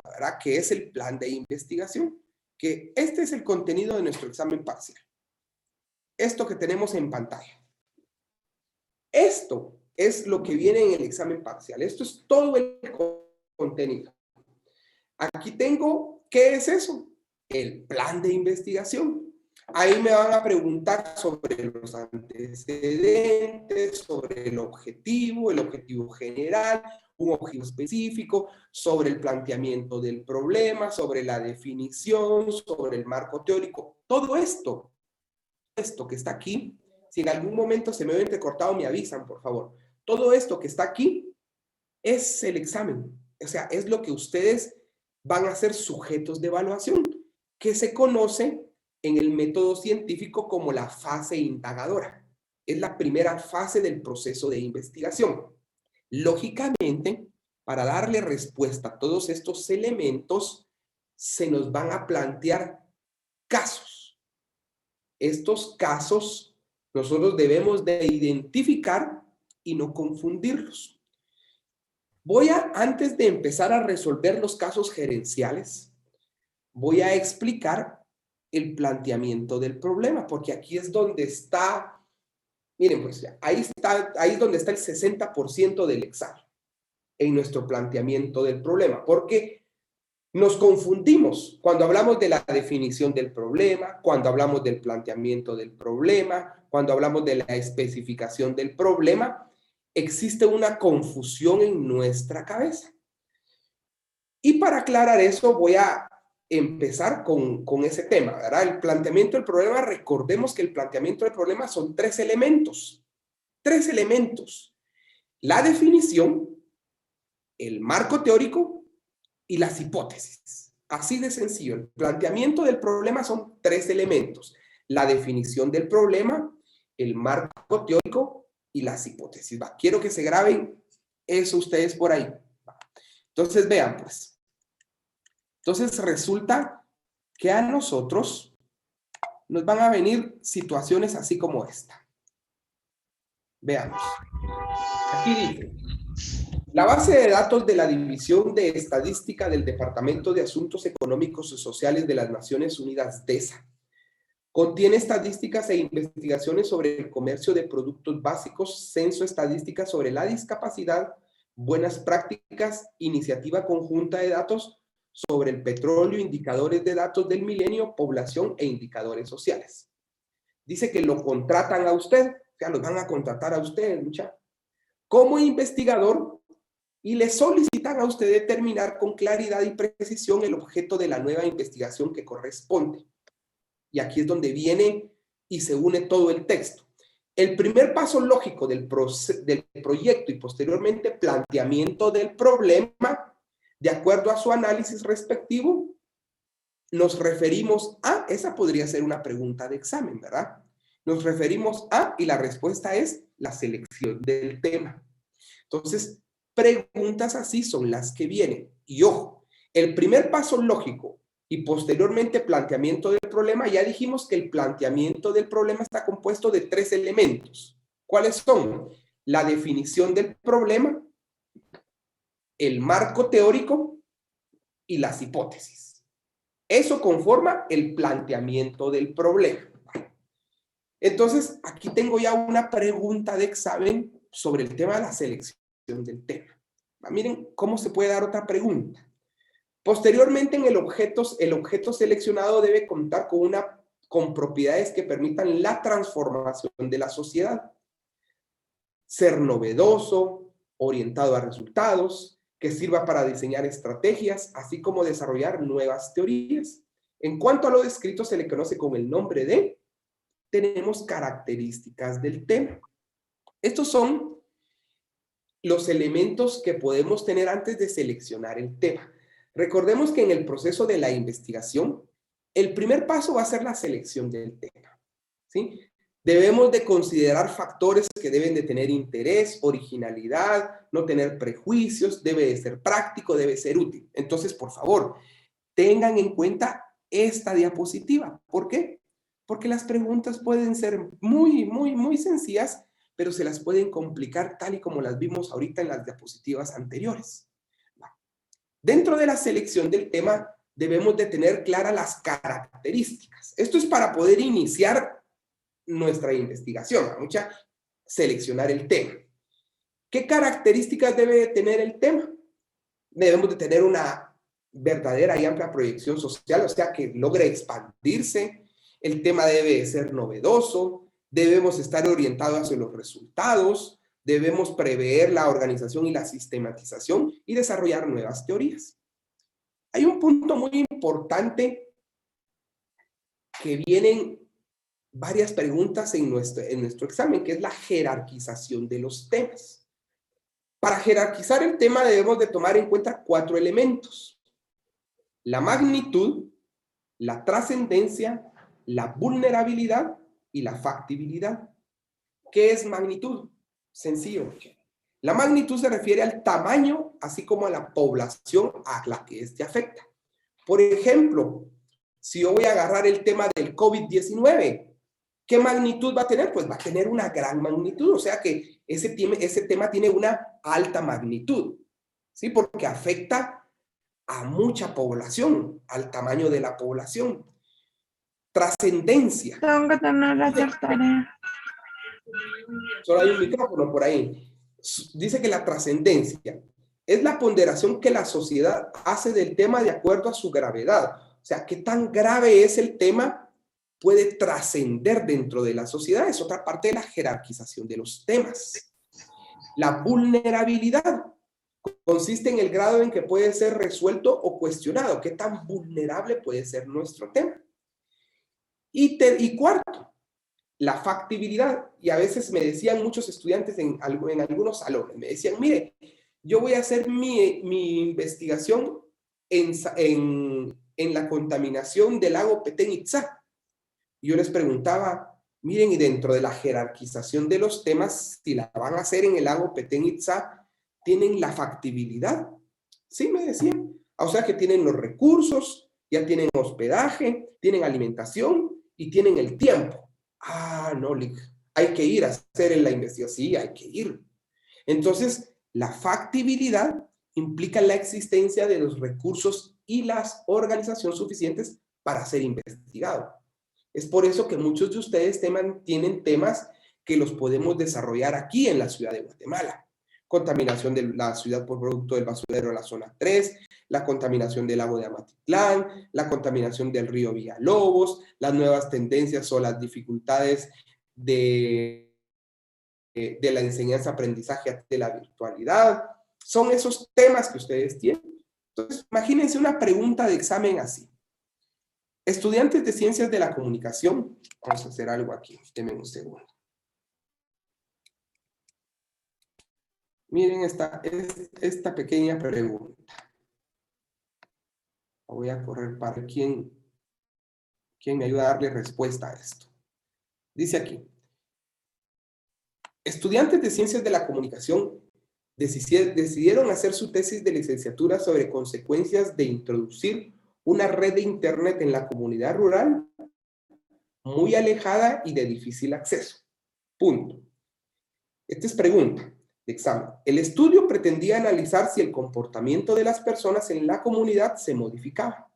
¿verdad? Que es el plan de investigación, que este es el contenido de nuestro examen parcial. Esto que tenemos en pantalla. Esto es lo que viene en el examen parcial. Esto es todo el contenido. Aquí tengo, ¿qué es eso? El plan de investigación. Ahí me van a preguntar sobre los antecedentes, sobre el objetivo general, un objetivo específico, sobre el planteamiento del problema, sobre la definición, sobre el marco teórico. Todo esto que está aquí, si en algún momento se me ve entrecortado, me avisan, por favor. Todo esto que está aquí es el examen. O sea, es lo que ustedes van a ser sujetos de evaluación, que se conoce en el método científico como la fase indagadora. Es la primera fase del proceso de investigación. Lógicamente, para darle respuesta a todos estos elementos, se nos van a plantear casos. Estos casos nosotros debemos de identificar y no confundirlos. Antes de empezar a resolver los casos gerenciales, voy a explicar el planteamiento del problema, porque aquí es donde está, miren, pues ahí es donde está el 60% del examen, en nuestro planteamiento del problema, porque nos confundimos cuando hablamos de la definición del problema, cuando hablamos del planteamiento del problema, cuando hablamos de la especificación del problema, existe una confusión en nuestra cabeza. Y para aclarar eso voy a empezar con ese tema, ¿verdad? El planteamiento del problema, recordemos que el planteamiento del problema son tres elementos. Tres elementos. La definición, el marco teórico y las hipótesis. Así de sencillo. El planteamiento del problema son tres elementos. La definición del problema, el marco teórico y las hipótesis. Va, quiero que se graben eso ustedes por ahí. Va. Entonces vean pues. Entonces resulta que a nosotros nos van a venir situaciones así como esta. Veamos. Aquí dice, la base de datos de la División de Estadística del Departamento de Asuntos Económicos y Sociales de las Naciones Unidas, DESA, contiene estadísticas e investigaciones sobre el comercio de productos básicos, censo estadística sobre la discapacidad, buenas prácticas, iniciativa conjunta de datos sobre el petróleo, indicadores de datos del milenio, población e indicadores sociales. Dice que lo contratan a usted, o sea, los van a contratar a usted, muchacho, como investigador y le solicitan a usted determinar con claridad y precisión el objeto de la nueva investigación que corresponde. Y aquí es donde viene y se une todo el texto. El primer paso lógico del proyecto y posteriormente planteamiento del problema, de acuerdo a su análisis respectivo, nos referimos a, esa podría ser una pregunta de examen, ¿verdad? Nos referimos a, y la respuesta es la selección del tema. Entonces, preguntas así son las que vienen. Y ojo, el primer paso lógico y posteriormente planteamiento del problema, ya dijimos que el planteamiento del problema está compuesto de tres elementos. ¿Cuáles son? La definición del problema, el marco teórico y las hipótesis. Eso conforma el planteamiento del problema. Entonces, aquí tengo ya una pregunta de examen sobre el tema de la selección del tema. Miren cómo se puede dar otra pregunta. Posteriormente, en el objeto seleccionado debe contar con propiedades que permitan la transformación de la sociedad. Ser novedoso, orientado a resultados, que sirva para diseñar estrategias, así como desarrollar nuevas teorías. En cuanto a lo descrito, se le conoce con el nombre de, tenemos características del tema. Estos son los elementos que podemos tener antes de seleccionar el tema. Recordemos que en el proceso de la investigación, el primer paso va a ser la selección del tema, ¿sí? Debemos de considerar factores que deben de tener interés, originalidad, no tener prejuicios, debe de ser práctico, debe ser útil. Entonces, por favor, tengan en cuenta esta diapositiva. ¿Por qué? Porque las preguntas pueden ser muy sencillas, pero se las pueden complicar tal y como las vimos ahorita en las diapositivas anteriores. Dentro de la selección del tema, debemos de tener claras las características. Esto es para poder iniciar nuestra investigación, seleccionar el tema. ¿Qué características debe de tener el tema? Debemos de tener una verdadera y amplia proyección social, o sea, que logre expandirse. El tema debe de ser novedoso, debemos estar orientados hacia los resultados, debemos prever la organización y la sistematización y desarrollar nuevas teorías. Hay un punto muy importante que vienen varias preguntas en nuestro examen, que es la jerarquización de los temas. Para jerarquizar el tema debemos de tomar en cuenta 4 elementos: la magnitud, la trascendencia, la vulnerabilidad y la factibilidad. ¿Qué es magnitud? Sencillo. La magnitud se refiere al tamaño, así como a la población a la que éste afecta. Por ejemplo, si yo voy a agarrar el tema del COVID-19, ¿qué magnitud va a tener? Pues va a tener una gran magnitud, o sea que ese tema tiene una alta magnitud, ¿sí? Porque afecta a mucha población, al tamaño de la población. Trascendencia. Tengo que tener la tarea. Solo hay un micrófono por ahí. Dice que la trascendencia es la ponderación que la sociedad hace del tema de acuerdo a su gravedad. O sea, qué tan grave es el tema puede trascender dentro de la sociedad. Es otra parte de la jerarquización de los temas. La vulnerabilidad consiste en el grado en que puede ser resuelto o cuestionado. ¿Qué tan vulnerable puede ser nuestro tema? Y cuarto, la factibilidad. Y a veces me decían muchos estudiantes en algunos salones, me decían, mire, yo voy a hacer mi investigación en la contaminación del lago Petén Itzá. Y yo les preguntaba, miren, y dentro de la jerarquización de los temas, si la van a hacer en el lago Petén Itzá, ¿tienen la factibilidad? Sí, me decían. O sea que tienen los recursos, ya tienen hospedaje, tienen alimentación y tienen el tiempo. Ah, no, hay que ir a hacer la investigación. Sí, hay que ir. Entonces, la factibilidad implica la existencia de los recursos y las organizaciones suficientes para ser investigado. Es por eso que muchos de ustedes tienen temas que los podemos desarrollar aquí en la ciudad de Guatemala. Contaminación de la ciudad por producto del basurero de la zona 3, la contaminación del lago de Amatitlán, la contaminación del río Villalobos, las nuevas tendencias o las dificultades de la enseñanza-aprendizaje de la virtualidad. Son esos temas que ustedes tienen. Entonces, imagínense una pregunta de examen así. Estudiantes de Ciencias de la Comunicación, vamos a hacer algo aquí, denme un segundo. Miren esta pequeña pregunta. Voy a correr para quién me ayuda a darle respuesta a esto. Dice aquí, estudiantes de Ciencias de la Comunicación decidieron hacer su tesis de licenciatura sobre consecuencias de introducir una red de internet en la comunidad rural muy alejada y de difícil acceso. Punto. Esta es pregunta de examen. El estudio pretendía analizar si el comportamiento de las personas en la comunidad se modificaba.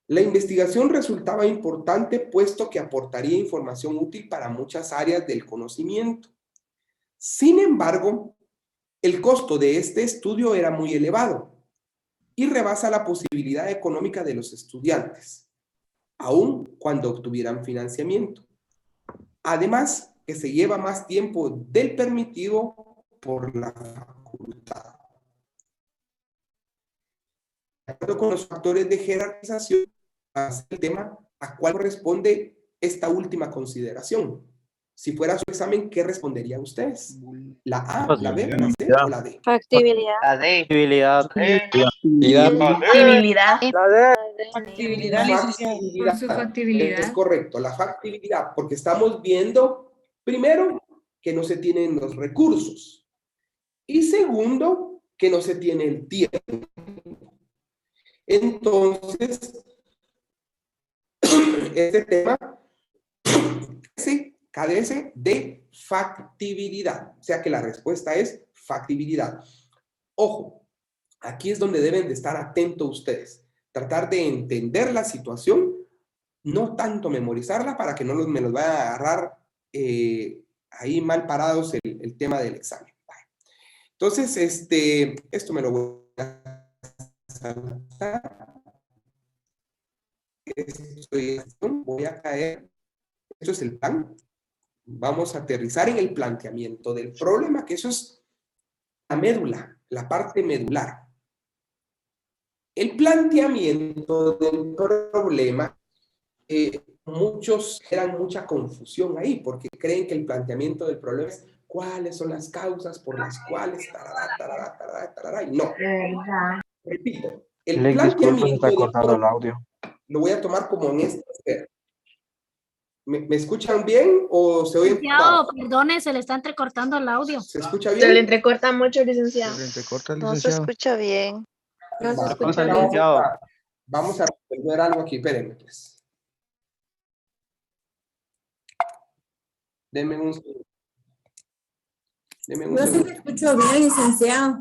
La investigación resultaba importante puesto que aportaría información útil para muchas áreas del conocimiento. Sin embargo, el costo de este estudio era muy elevado y rebasa la posibilidad económica de los estudiantes, aun cuando obtuvieran financiamiento. Además, que se lleva más tiempo del permitido por la facultad. De acuerdo con los factores de jerarquización, el tema a cuál corresponde esta última consideración. Si fuera su examen, ¿qué responderían ustedes? ¿La A, la B, la C o la D? Factibilidad. La D. Factibilidad. Factibilidad. Factibilidad, licenciado. Por su factibilidad. Es correcto, la factibilidad, porque estamos viendo, primero, que no se tienen los recursos. Y segundo, que no se tiene el tiempo. Entonces, este tema carece de factibilidad. O sea que la respuesta es factibilidad. Ojo, Aquí es donde deben de estar atentos ustedes. Tratar de entender la situación, no tanto memorizarla para que no me los vaya a agarrar ahí mal parados el tema del examen. Entonces, esto me lo voy a saltar. Voy a caer. Esto es el plan. Vamos a aterrizar en el planteamiento del problema, que eso es la médula, la parte medular. El planteamiento del problema, muchos generan mucha confusión ahí, porque creen que el planteamiento del problema es cuáles son las causas por las cuales, tarará, y no. Repito, el planteamiento se está del cortando el problema audio. lo voy a tomar como en esta esfera. ¿Me escuchan bien o se oyen? Licenciado, perdone, se le está entrecortando el audio. ¿Se escucha Se le bien? entrecorta mucho, licenciado. Se le entrecorta el No se licenciado. escucha bien. No se Va, escucha bien. vamos a resolver algo aquí, espérenme pues. Denme un segundo. Yo sí me escucho bien, licenciado.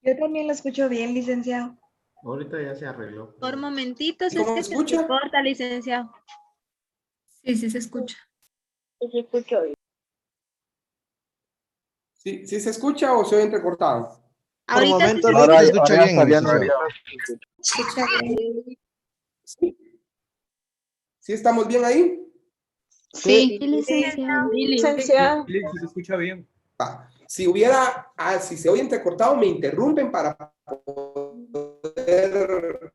Yo también lo escucho bien, licenciado. Ahorita ya se arregló. Por momentitos es ¿Cómo que se se escucha? corta, licenciado. Sí, sí se escucha. Se escucha bien. ¿Sí se escucha o se oye entrecortado? Ahorita momento, se ahora escucha. se escucha bien, licenciado. Escucha bien. ¿Sí? ¿Sí estamos bien ahí? Sí. Licenciado. Licenciado. Se escucha bien. Va. Si se oye entrecortado, me interrumpen para poder...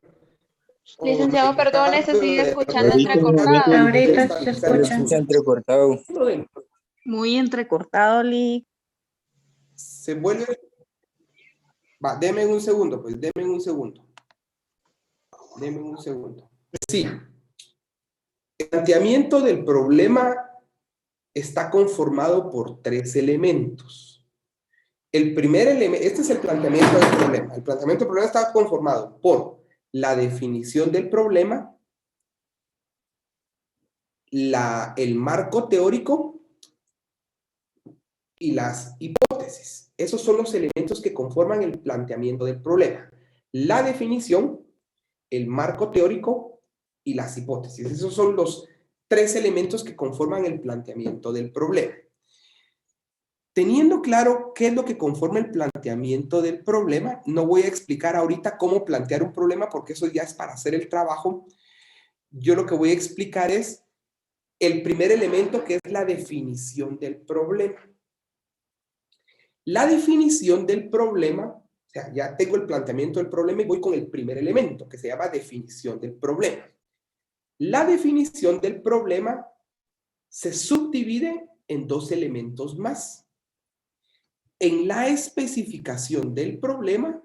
Licenciado, perdone, se sigue escuchando Ahorita se escucha. Entrecortado. Muy entrecortado, Se vuelve... Va, denme un segundo, pues, denme un segundo. Denme un segundo. Sí. El planteamiento del problema está conformado por 3 elementos. El primer elemento, este es el planteamiento del problema. El planteamiento del problema está conformado por la definición del problema, el marco teórico y las hipótesis. Esos son los elementos que conforman el planteamiento del problema. La definición, el marco teórico y las hipótesis. Esos son los 3 elementos que conforman el planteamiento del problema. Teniendo claro qué es lo que conforma el planteamiento del problema, no voy a explicar ahorita cómo plantear un problema porque eso ya es para hacer el trabajo. Yo lo que voy a explicar es el primer elemento, que es la definición del problema. La definición del problema, o sea, ya tengo el planteamiento del problema y voy con el primer elemento, que se llama definición del problema. La definición del problema se subdivide en 2 elementos más. En la especificación del problema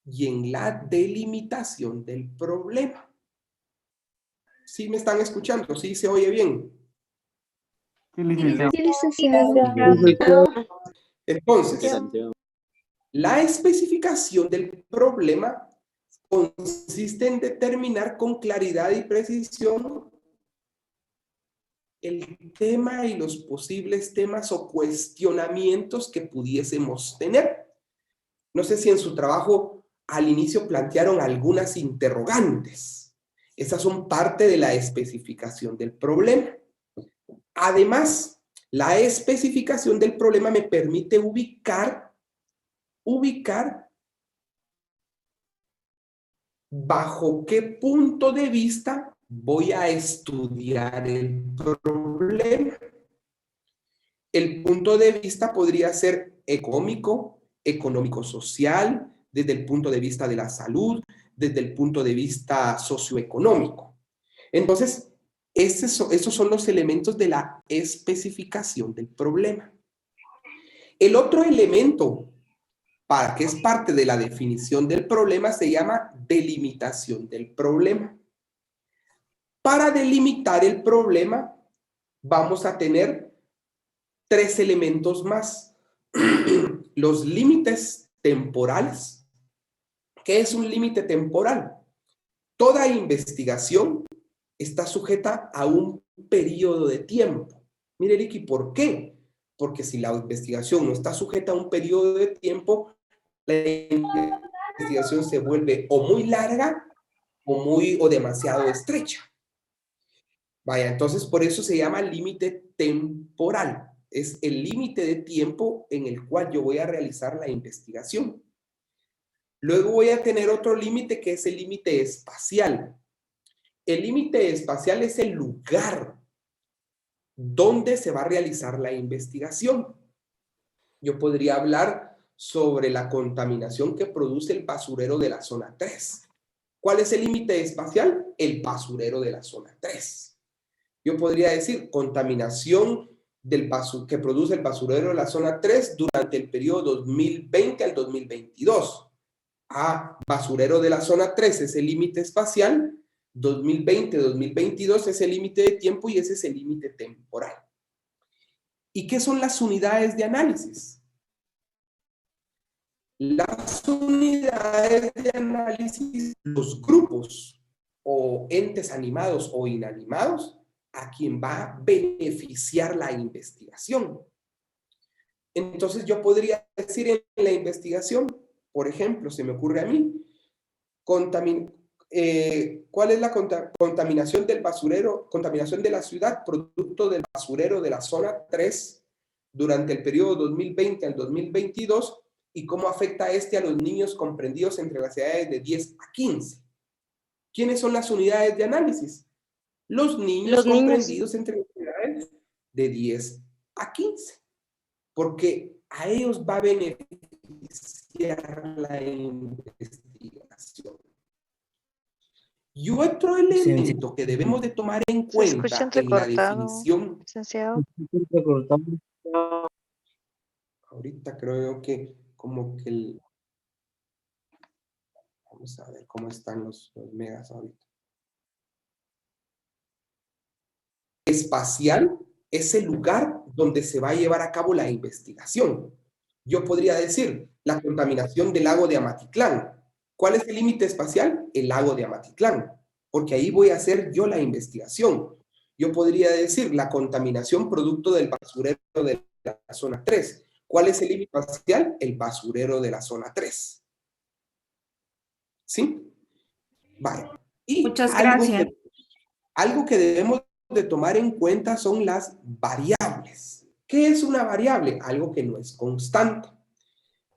y en la delimitación del problema. ¿Sí me están escuchando? ¿Sí se oye bien? Entonces, la especificación del problema consiste en determinar con claridad y precisión el tema y los posibles temas o cuestionamientos que pudiésemos tener. No sé si en su trabajo al inicio plantearon algunas interrogantes. Esas son parte de la especificación del problema. Además, la especificación del problema me permite ubicar bajo qué punto de vista voy a estudiar el problema. El punto de vista podría ser económico, económico-social, desde el punto de vista de la salud, desde el punto de vista socioeconómico. Entonces, esos son los elementos de la especificación del problema. El otro elemento, que es parte de la definición del problema, se llama delimitación del problema. Para delimitar el problema, vamos a tener 3 elementos más. Los límites temporales. ¿Qué es un límite temporal? Toda investigación está sujeta a un periodo de tiempo. Mire, Ricky, ¿por qué? Porque si la investigación no está sujeta a un periodo de tiempo, la investigación se vuelve o muy larga o demasiado estrecha. Vaya, entonces por eso se llama límite temporal. Es el límite de tiempo en el cual yo voy a realizar la investigación. Luego voy a tener otro límite que es el límite espacial. El límite espacial es el lugar donde se va a realizar la investigación. Yo podría hablar sobre la contaminación que produce el basurero de la zona 3. ¿Cuál es el límite espacial? El basurero de la zona 3. Yo podría decir contaminación que produce el basurero de la zona 3 durante el periodo 2020 al 2022. Basurero de la zona 3 es el límite espacial, 2020-2022 es el límite de tiempo y ese es el límite temporal. ¿Y qué son las unidades de análisis? Las unidades de análisis, los grupos o entes animados o inanimados a quien va a beneficiar la investigación. Entonces yo podría decir en la investigación, por ejemplo, se me ocurre a mí, ¿cuál es la contaminación del basurero, contaminación de la ciudad, producto del basurero de la zona 3 durante el periodo 2020 al 2022 y cómo afecta a los niños comprendidos entre las edades de 10 a 15? ¿Quiénes son las unidades de análisis? Los niños comprendidos entre las edades de 10 a 15. Porque a ellos va a beneficiar la investigación. Y otro elemento que debemos de tomar en cuenta en la definición. Licenciado. Ahorita creo que como que vamos a ver cómo están los megas ahorita. Espacial es el lugar donde se va a llevar a cabo la investigación. Yo podría decir la contaminación del lago de Amatitlán. ¿Cuál es el límite espacial? El lago de Amatitlán, porque ahí voy a hacer yo la investigación. Yo podría decir la contaminación producto del basurero de la zona 3. ¿Cuál es el límite espacial? El basurero de la zona 3. ¿Sí? Vale. Y muchas gracias. Algo que debemos de tomar en cuenta son las variables. ¿Qué es una variable? Algo que no es constante.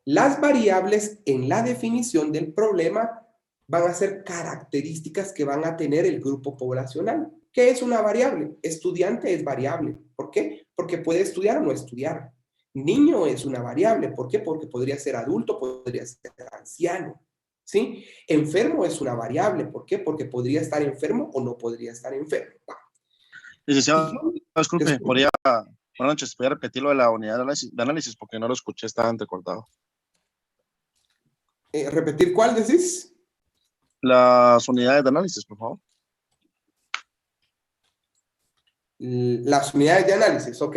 Las variables en la definición del problema van a ser características que van a tener el grupo poblacional. ¿Qué es una variable? Estudiante es variable. ¿Por qué? Porque puede estudiar o no estudiar. Niño es una variable. ¿Por qué? Porque podría ser adulto, podría ser anciano. ¿Sí? Enfermo es una variable. ¿Por qué? Porque podría estar enfermo o no podría estar enfermo. Licenciado, disculpe, buenas noches, voy a repetir lo de la unidad de análisis porque no lo escuché, estaba entrecortado. ¿Repetir cuál decís? Las unidades de análisis, por favor. Las unidades de análisis, ok.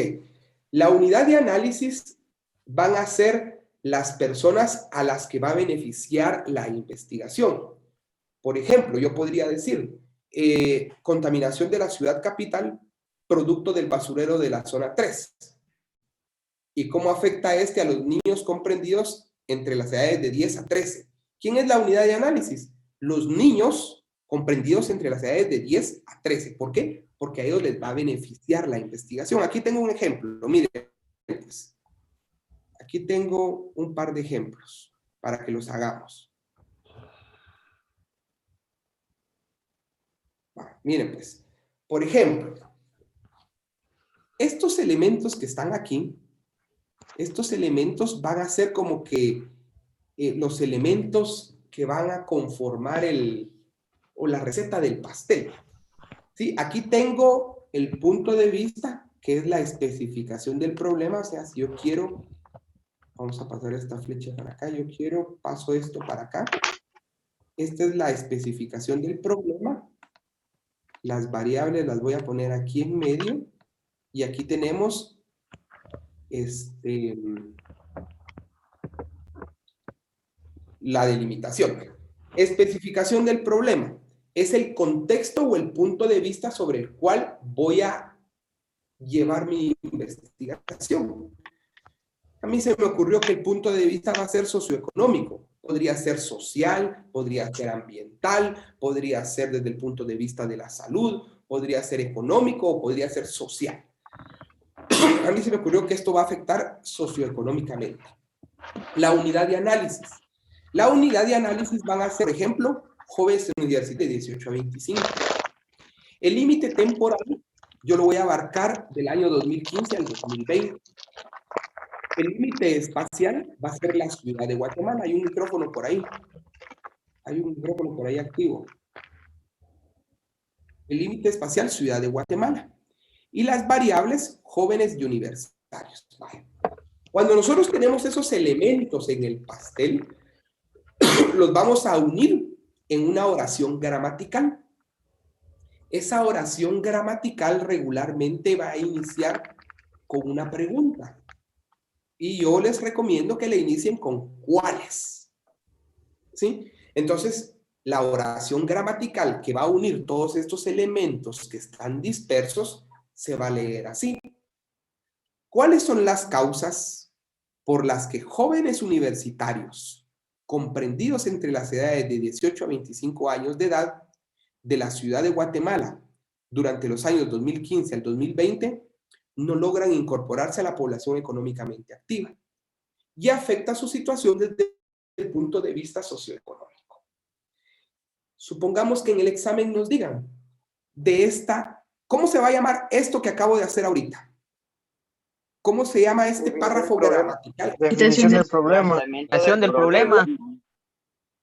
La unidad de análisis van a ser las personas a las que va a beneficiar la investigación. Por ejemplo, yo podría decir contaminación de la ciudad capital producto del basurero de la zona 3. ¿Y cómo afecta a los niños comprendidos entre las edades de 10 a 13? ¿Quién es la unidad de análisis? Los niños comprendidos entre las edades de 10 a 13. ¿Por qué? Porque a ellos les va a beneficiar la investigación. Aquí tengo un ejemplo. Miren, pues, aquí tengo un par de ejemplos para que los hagamos. Miren, pues, por ejemplo, estos elementos que están aquí, estos elementos van a ser como que los elementos que van a conformar la receta del pastel. ¿Sí? Aquí tengo el punto de vista, que es la especificación del problema. O sea, si yo quiero, vamos a pasar esta flecha para acá, yo quiero, paso esto para acá. Esta es la especificación del problema. Las variables las voy a poner aquí en medio. Y aquí tenemos la delimitación. Especificación del problema. Es el contexto o el punto de vista sobre el cual voy a llevar mi investigación. A mí se me ocurrió que el punto de vista va a ser socioeconómico. podría ser social, podría ser ambiental, podría ser desde el punto de vista de la salud, podría ser económico o podría ser social. A mí se me ocurrió que esto va a afectar socioeconómicamente. La unidad de análisis. La unidad de análisis van a ser, por ejemplo, jóvenes universitarios de 18 a 25. El límite temporal yo lo voy a abarcar del año 2015 al 2020. El límite espacial va a ser la ciudad de Guatemala. Hay un micrófono por ahí. Hay un micrófono por ahí activo. El límite espacial, ciudad de Guatemala. Y las variables, jóvenes y universitarios. Cuando nosotros tenemos esos elementos en el pastel, los vamos a unir en una oración gramatical. Esa oración gramatical regularmente va a iniciar con una pregunta. Y yo les recomiendo que le inicien con ¿cuáles? ¿Sí? Entonces, la oración gramatical que va a unir todos estos elementos que están dispersos se va a leer así. ¿Cuáles son las causas por las que jóvenes universitarios comprendidos entre las edades de 18 a 25 años de edad de la ciudad de Guatemala durante los años 2015 al 2020 no logran incorporarse a la población económicamente activa y afecta su situación desde el punto de vista socioeconómico? Supongamos que en el examen nos digan de esta, ¿cómo se va a llamar esto que acabo de hacer ahorita? ¿Cómo se llama este párrafo gramatical? Definición del problema. Definición del problema.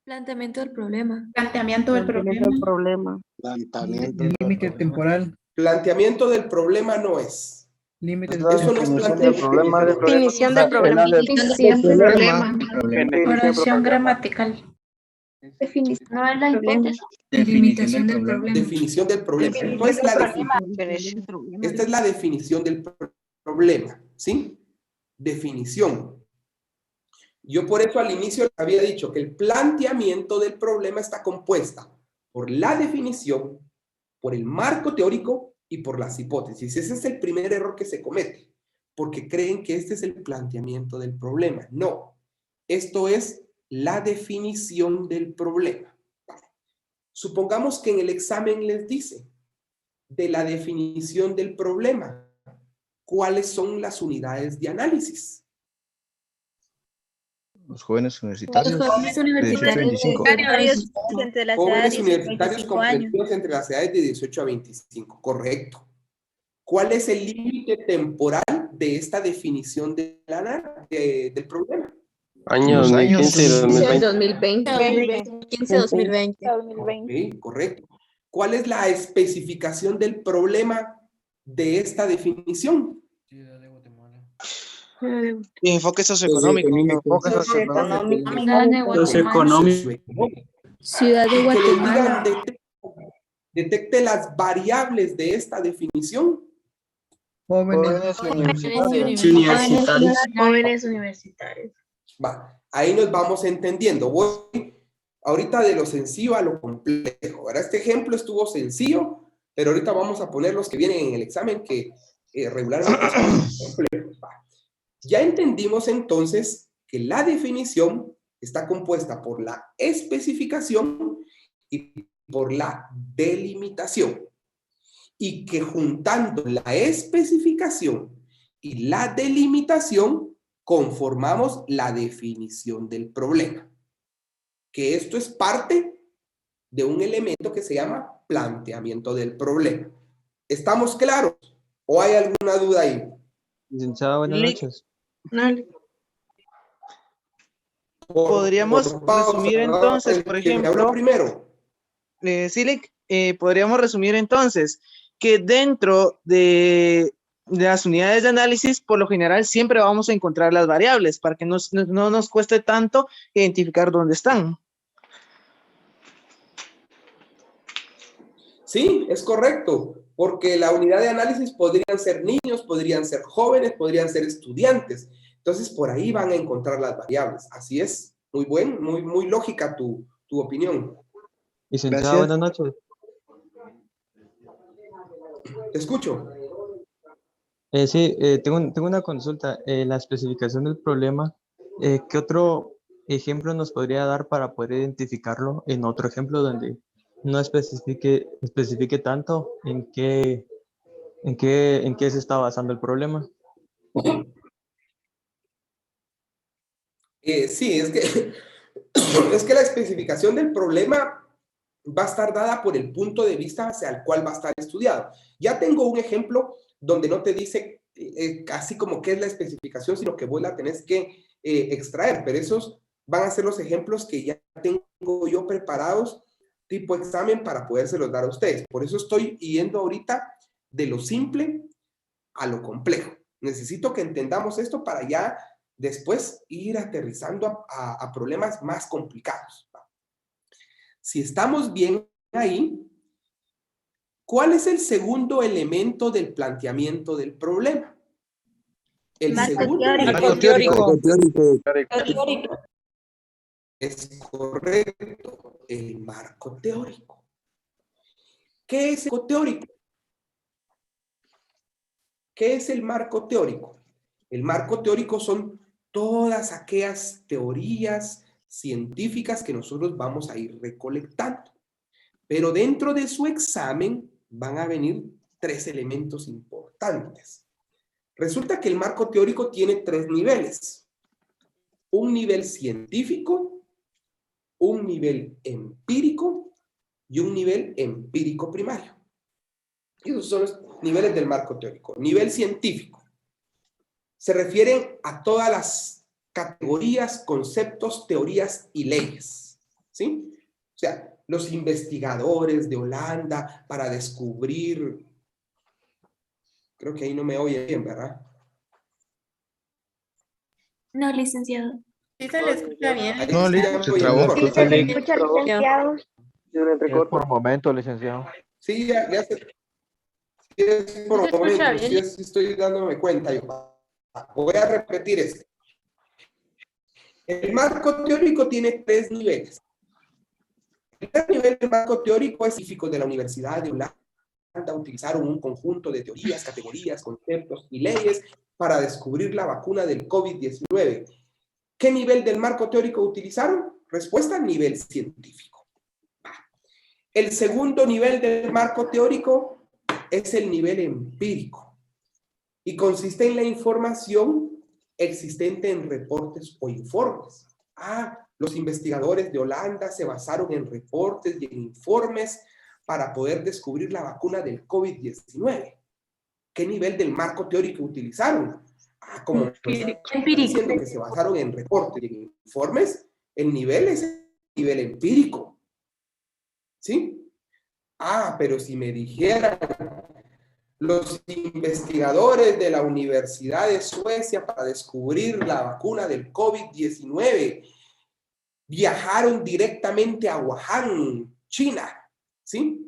Planteamiento del problema. Planteamiento del problema. Planteamiento. Límite temporal. Planteamiento del problema no es. Límite Eso no es planteamiento. Definición del problema. Definición del problema. Oración gramatical. Definición. No es la hipótesis. Delimitación del problema. Definición del problema. Entonces, esta es la definición del problema, ¿sí? Definición. Yo por eso al inicio había dicho que el planteamiento del problema está compuesta por la definición, por el marco teórico y por las hipótesis. Ese es el primer error que se comete, porque creen que este es el planteamiento del problema. No, esto es la definición del problema. Supongamos que en el examen les dice de la definición del problema, ¿cuáles son las unidades de análisis? Los jóvenes universitarios. Los jóvenes universitarios. Entre las Jóvenes edades de universitarios 25 años. comprendidos entre las edades de 18 a 25, correcto. ¿Cuál es el límite temporal de esta definición del problema? Año 2015 y 2020. 2020. 2020. Ok, correcto. ¿Cuál es la especificación del problema de esta definición? Enfoque socioeconómico. Enfoque socioeconómico. Ciudad de Que les Guatemala. digan, detecte las variables de esta definición. Jóvenes Jóvenes universitarios. Va, ahí nos vamos entendiendo. Voy ahorita de lo sencillo a lo complejo. Ahora, este ejemplo estuvo sencillo, pero ahorita vamos a poner los que vienen en el examen que regularmente son complejos. Va. Ya entendimos entonces que la definición está compuesta por la especificación y por la delimitación. Y que juntando la especificación y la delimitación conformamos la definición del problema. Que esto es parte de un elemento que se llama planteamiento del problema. ¿Estamos claros? ¿O hay alguna duda ahí? Licenciado, buenas noches. Podríamos resumir entonces, por ejemplo, primero. Podríamos resumir entonces que dentro de las unidades de análisis, por lo general, siempre vamos a encontrar las variables para que no nos cueste tanto identificar dónde están. Sí, es correcto, porque la unidad de análisis podrían ser niños, podrían ser jóvenes, podrían ser estudiantes. Entonces, por ahí van a encontrar las variables. Así es. Muy lógica tu opinión. Licenciado, buenas noches. Te escucho. Sí, tengo una consulta. La especificación del problema, ¿qué otro ejemplo nos podría dar para poder identificarlo en otro ejemplo donde no especifique tanto en qué se está basando el problema? Sí, es que, es que la especificación del problema va a estar dada por el punto de vista hacia el cual va a estar estudiado. Ya tengo un ejemplo donde no te dice casi como qué es la especificación, sino que vos la tenés que extraer, pero esos van a ser los ejemplos que ya tengo yo preparados tipo examen para podérselos dar a ustedes. Por eso estoy yendo ahorita de lo simple a lo complejo. Necesito que entendamos esto para ya después ir aterrizando a problemas más complicados. Si estamos bien ahí, ¿cuál es el segundo elemento del planteamiento del problema? El segundo Marco teórico. es correcto, el marco teórico. ¿Qué es el marco teórico? ¿Qué es el marco teórico? El marco teórico son todas aquellas teorías científicas que nosotros vamos a ir recolectando. Pero dentro de su examen van a venir 3 elementos importantes. Resulta que el marco teórico tiene 3 niveles. Un nivel científico, un nivel empírico y un nivel empírico primario. Esos son los niveles del marco teórico. Nivel científico. Se refieren a todas las categorías, conceptos, teorías y leyes. ¿Sí? O sea, los investigadores de Holanda para descubrir... Creo que ahí no me oye bien, ¿verdad? No, licenciado. Sí se le escucha bien. Ahí No, sí ya me se oye trabó. mejor. Sí, se le escucha, licenciado. Por momento, licenciado. Sí, ya se... Sí, es por Se escucha momentos, bien. sí estoy dándome cuenta. Yo voy a repetir esto. El marco teórico tiene 3 niveles. El primer nivel del marco teórico es científico de la Universidad de Holanda. Utilizaron un conjunto de teorías, categorías, conceptos y leyes para descubrir la vacuna del COVID-19. ¿Qué nivel del marco teórico utilizaron? Respuesta, nivel científico. El segundo nivel del marco teórico es el nivel empírico y consiste en la información existente en reportes o informes. Los investigadores de Holanda se basaron en reportes y en informes para poder descubrir la vacuna del COVID-19. ¿Qué nivel del marco teórico utilizaron? Como Empírico. diciendo que se basaron en reportes y en informes, el nivel es el nivel empírico. ¿Sí? Pero si me dijeran los investigadores de la Universidad de Suecia para descubrir la vacuna del COVID-19 viajaron directamente a Wuhan, China, ¿sí?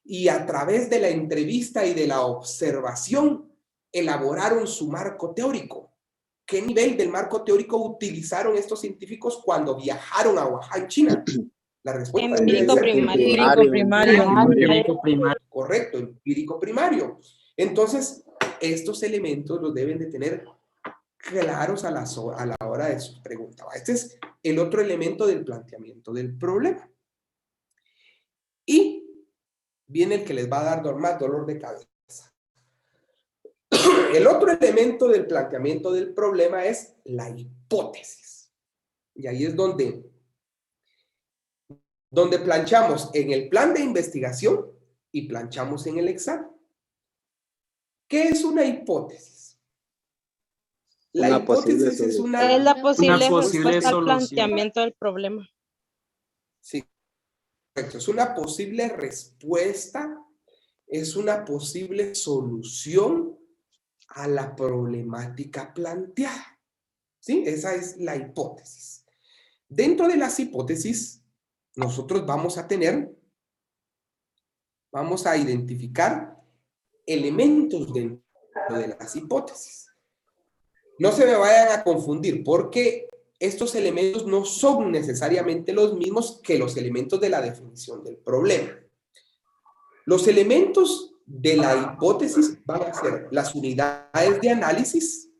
Y a través de la entrevista y de la observación elaboraron su marco teórico. ¿Qué nivel del marco teórico utilizaron estos científicos cuando viajaron a Wuhan, China? La respuesta Empírico primario. Correcto, empírico primario. Entonces, estos elementos los deben de tener claros a la hora de su pregunta. Este es el otro elemento del planteamiento del problema. Y viene el que les va a dar más dolor de cabeza. El otro elemento del planteamiento del problema es la hipótesis. Y ahí es donde planchamos en el plan de investigación y planchamos en el examen. ¿Qué es una hipótesis? La hipótesis es una... Es la posible respuesta al solución. planteamiento del problema. Sí, correcto. Es una posible respuesta, es una posible solución a la problemática planteada. ¿Sí? Esa es la hipótesis. Dentro de las hipótesis, nosotros vamos a identificar elementos dentro de las hipótesis. No se me vayan a confundir porque estos elementos no son necesariamente los mismos que los elementos de la definición del problema. Los elementos de la hipótesis van a ser las unidades de análisis,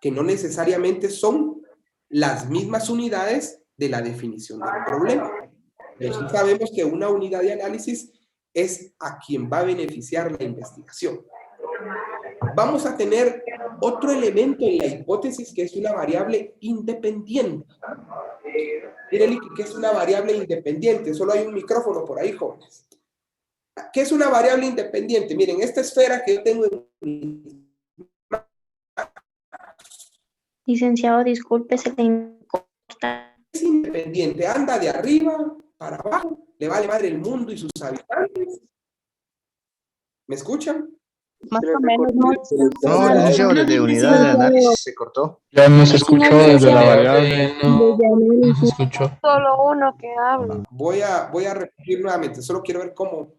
que no necesariamente son las mismas unidades de la definición del problema. Entonces sabemos que una unidad de análisis es a quien va a beneficiar la investigación. Vamos a tener otro elemento en la hipótesis que es una variable independiente. Miren, ¿qué es una variable independiente? Solo hay un micrófono por ahí, jóvenes. ¿Qué es una variable independiente? Miren, esta esfera que yo tengo en... Licenciado, disculpe, se le corta. Es independiente, anda de arriba para abajo, le vale madre el mundo y sus habitantes. ¿Me escuchan? Más o menos. No, licenciado, desde unidad de análisis se cortó. Ya no se escuchó desde la variable, no se escuchó. Solo uno que habla. Voy a repetir nuevamente, solo quiero ver cómo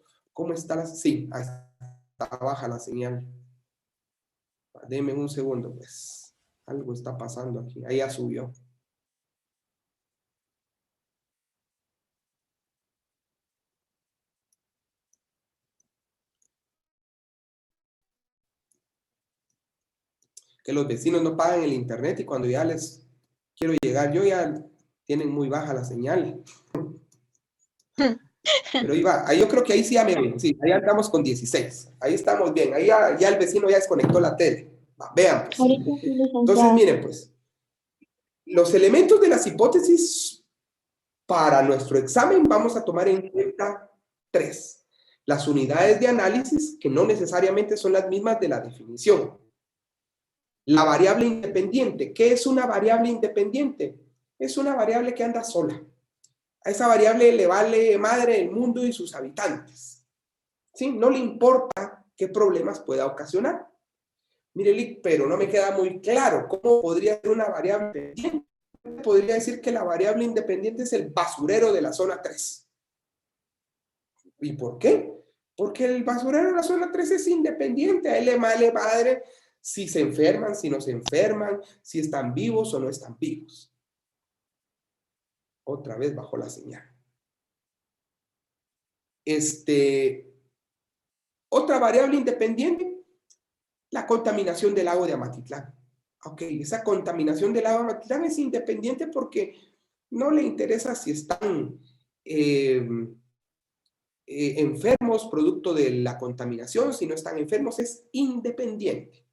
está la... Sí, ahí está baja la señal. Deme un segundo, pues. Algo está pasando aquí. Ahí ya subió. Que los vecinos no pagan el internet y cuando ya les quiero llegar yo ya tienen muy baja la señal. Pero ahí yo creo que ahí sí ya me ven. Sí, ahí andamos con 16. Ahí estamos bien. Ahí ya el vecino ya desconectó la tele. Vean, pues. Entonces, miren, pues. Los elementos de las hipótesis para nuestro examen vamos a tomar en cuenta 3. Las unidades de análisis, que no necesariamente son las mismas de la definición. La variable independiente. ¿Qué es una variable independiente? Es una variable que anda sola. A esa variable le vale madre el mundo y sus habitantes. ¿Sí? No le importa qué problemas pueda ocasionar. Mire, Lick, pero no me queda muy claro. ¿Cómo podría ser una variable independiente? Podría decir que la variable independiente es el basurero de la zona 3. ¿Y por qué? Porque el basurero de la zona 3 es independiente. A él le vale madre si se enferman, si no se enferman, si están vivos o no están vivos. Otra vez bajó la señal. Otra variable independiente, la contaminación del lago de Amatitlán. Ok, esa contaminación del lago de Amatitlán es independiente porque no le interesa si están enfermos producto de la contaminación, si no están enfermos, es independiente.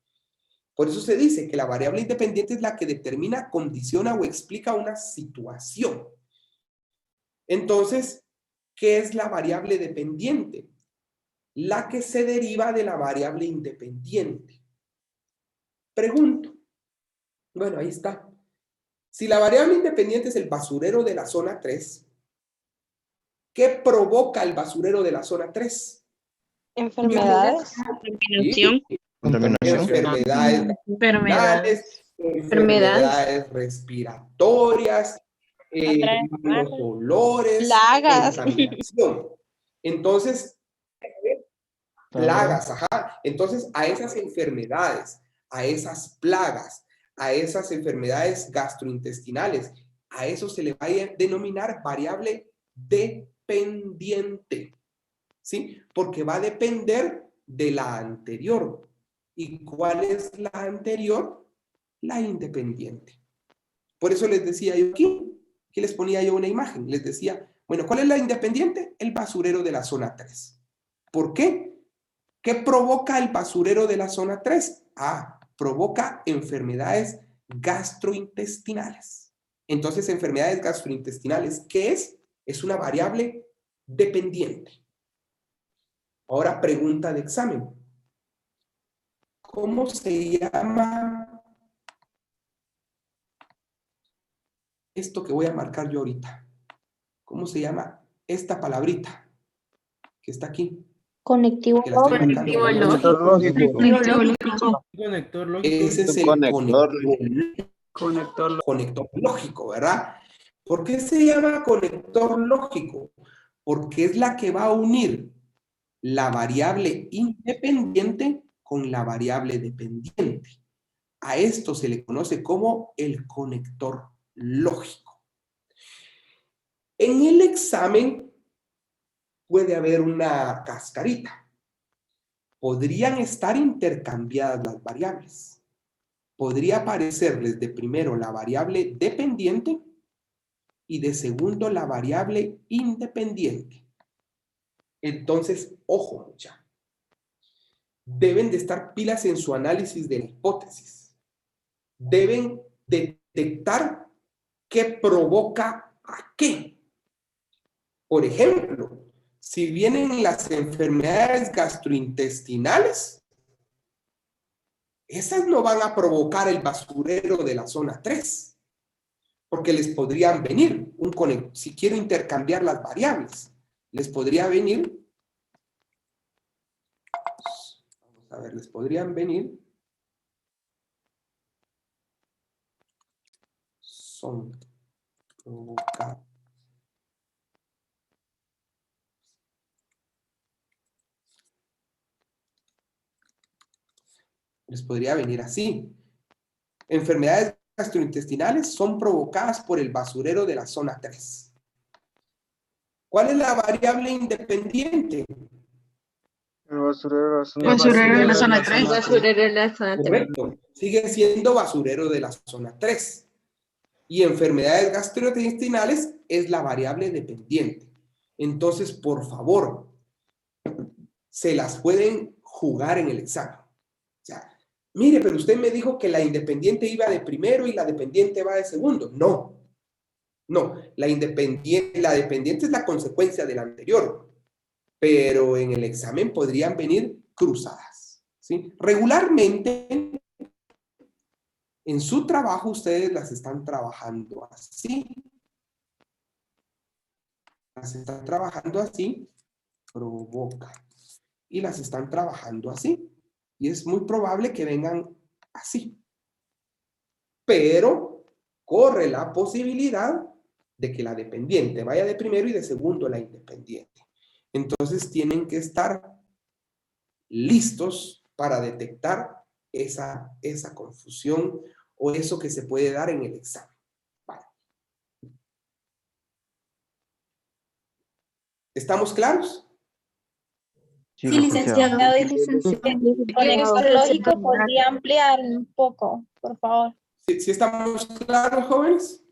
Por eso se dice que la variable independiente es la que determina, condiciona o explica una situación. Entonces, ¿qué es la variable dependiente? La que se deriva de la variable independiente. Pregunto. Bueno, ahí está. Si la variable independiente es el basurero de la zona 3, ¿qué provoca el basurero de la zona 3? Enfermedades. ¿Sí? Enfermedades respiratorias, malos olores, plagas. Contaminación. Entonces, plagas, ajá. Entonces, a esas enfermedades, a esas plagas, a esas enfermedades gastrointestinales, a eso se le va a denominar variable dependiente, ¿sí? Porque va a depender de la anterior. ¿Y cuál es la anterior? La independiente. Por eso les decía yo aquí, que les ponía yo una imagen. Les decía, bueno, ¿cuál es la independiente? El basurero de la zona 3. ¿Por qué? ¿Qué provoca el basurero de la zona 3? Provoca enfermedades gastrointestinales. Entonces, enfermedades gastrointestinales, ¿qué es? Es una variable dependiente. Ahora, pregunta de examen. ¿Cómo se llama esto que voy a marcar yo ahorita? ¿Cómo se llama esta palabrita que está aquí? Conectivo lógico. Ese es el conector lógico, ¿verdad? ¿Por qué se llama conector lógico? Porque es la que va a unir la variable independiente con la variable dependiente. A esto se le conoce como el conector lógico. En el examen puede haber una cascarita. Podrían estar intercambiadas las variables. Podría aparecerles de primero la variable dependiente y de segundo la variable independiente. Entonces, ojo, muchachos. Deben de estar pilas en su análisis de la hipótesis. Deben detectar qué provoca a qué. Por ejemplo, si vienen las enfermedades gastrointestinales, esas no van a provocar el basurero de la zona 3, porque les podrían venir, si quiero intercambiar las variables, les podría venir, vamos a ver, les podrían venir, son provocados. Les podría venir así. Enfermedades gastrointestinales son provocadas por el basurero de la zona 3. ¿Cuál es la variable independiente? El basurero Basurero de la zona 3. Basurero de la zona 3. Correcto. Sigue siendo basurero de la zona 3. Y enfermedades gastrointestinales es la variable dependiente. Entonces, por favor, se las pueden jugar en el examen. O sea, mire, pero usted me dijo que la independiente iba de primero y la dependiente va de segundo. No. No, la dependiente es la consecuencia de la anterior. Pero en el examen podrían venir cruzadas, ¿sí? Regularmente, en su trabajo ustedes las están trabajando así. Las están trabajando así, provoca. Y las están trabajando así. Y es muy probable que vengan así. Pero corre la posibilidad de que la dependiente vaya de primero y de segundo la independiente. Entonces tienen que estar listos para detectar esa confusión o eso que se puede dar en el examen. Vale. ¿Estamos claros? Sí, licenciado. El conector lógico podría ampliar un poco, por favor. ¿Sí estamos claros, jóvenes?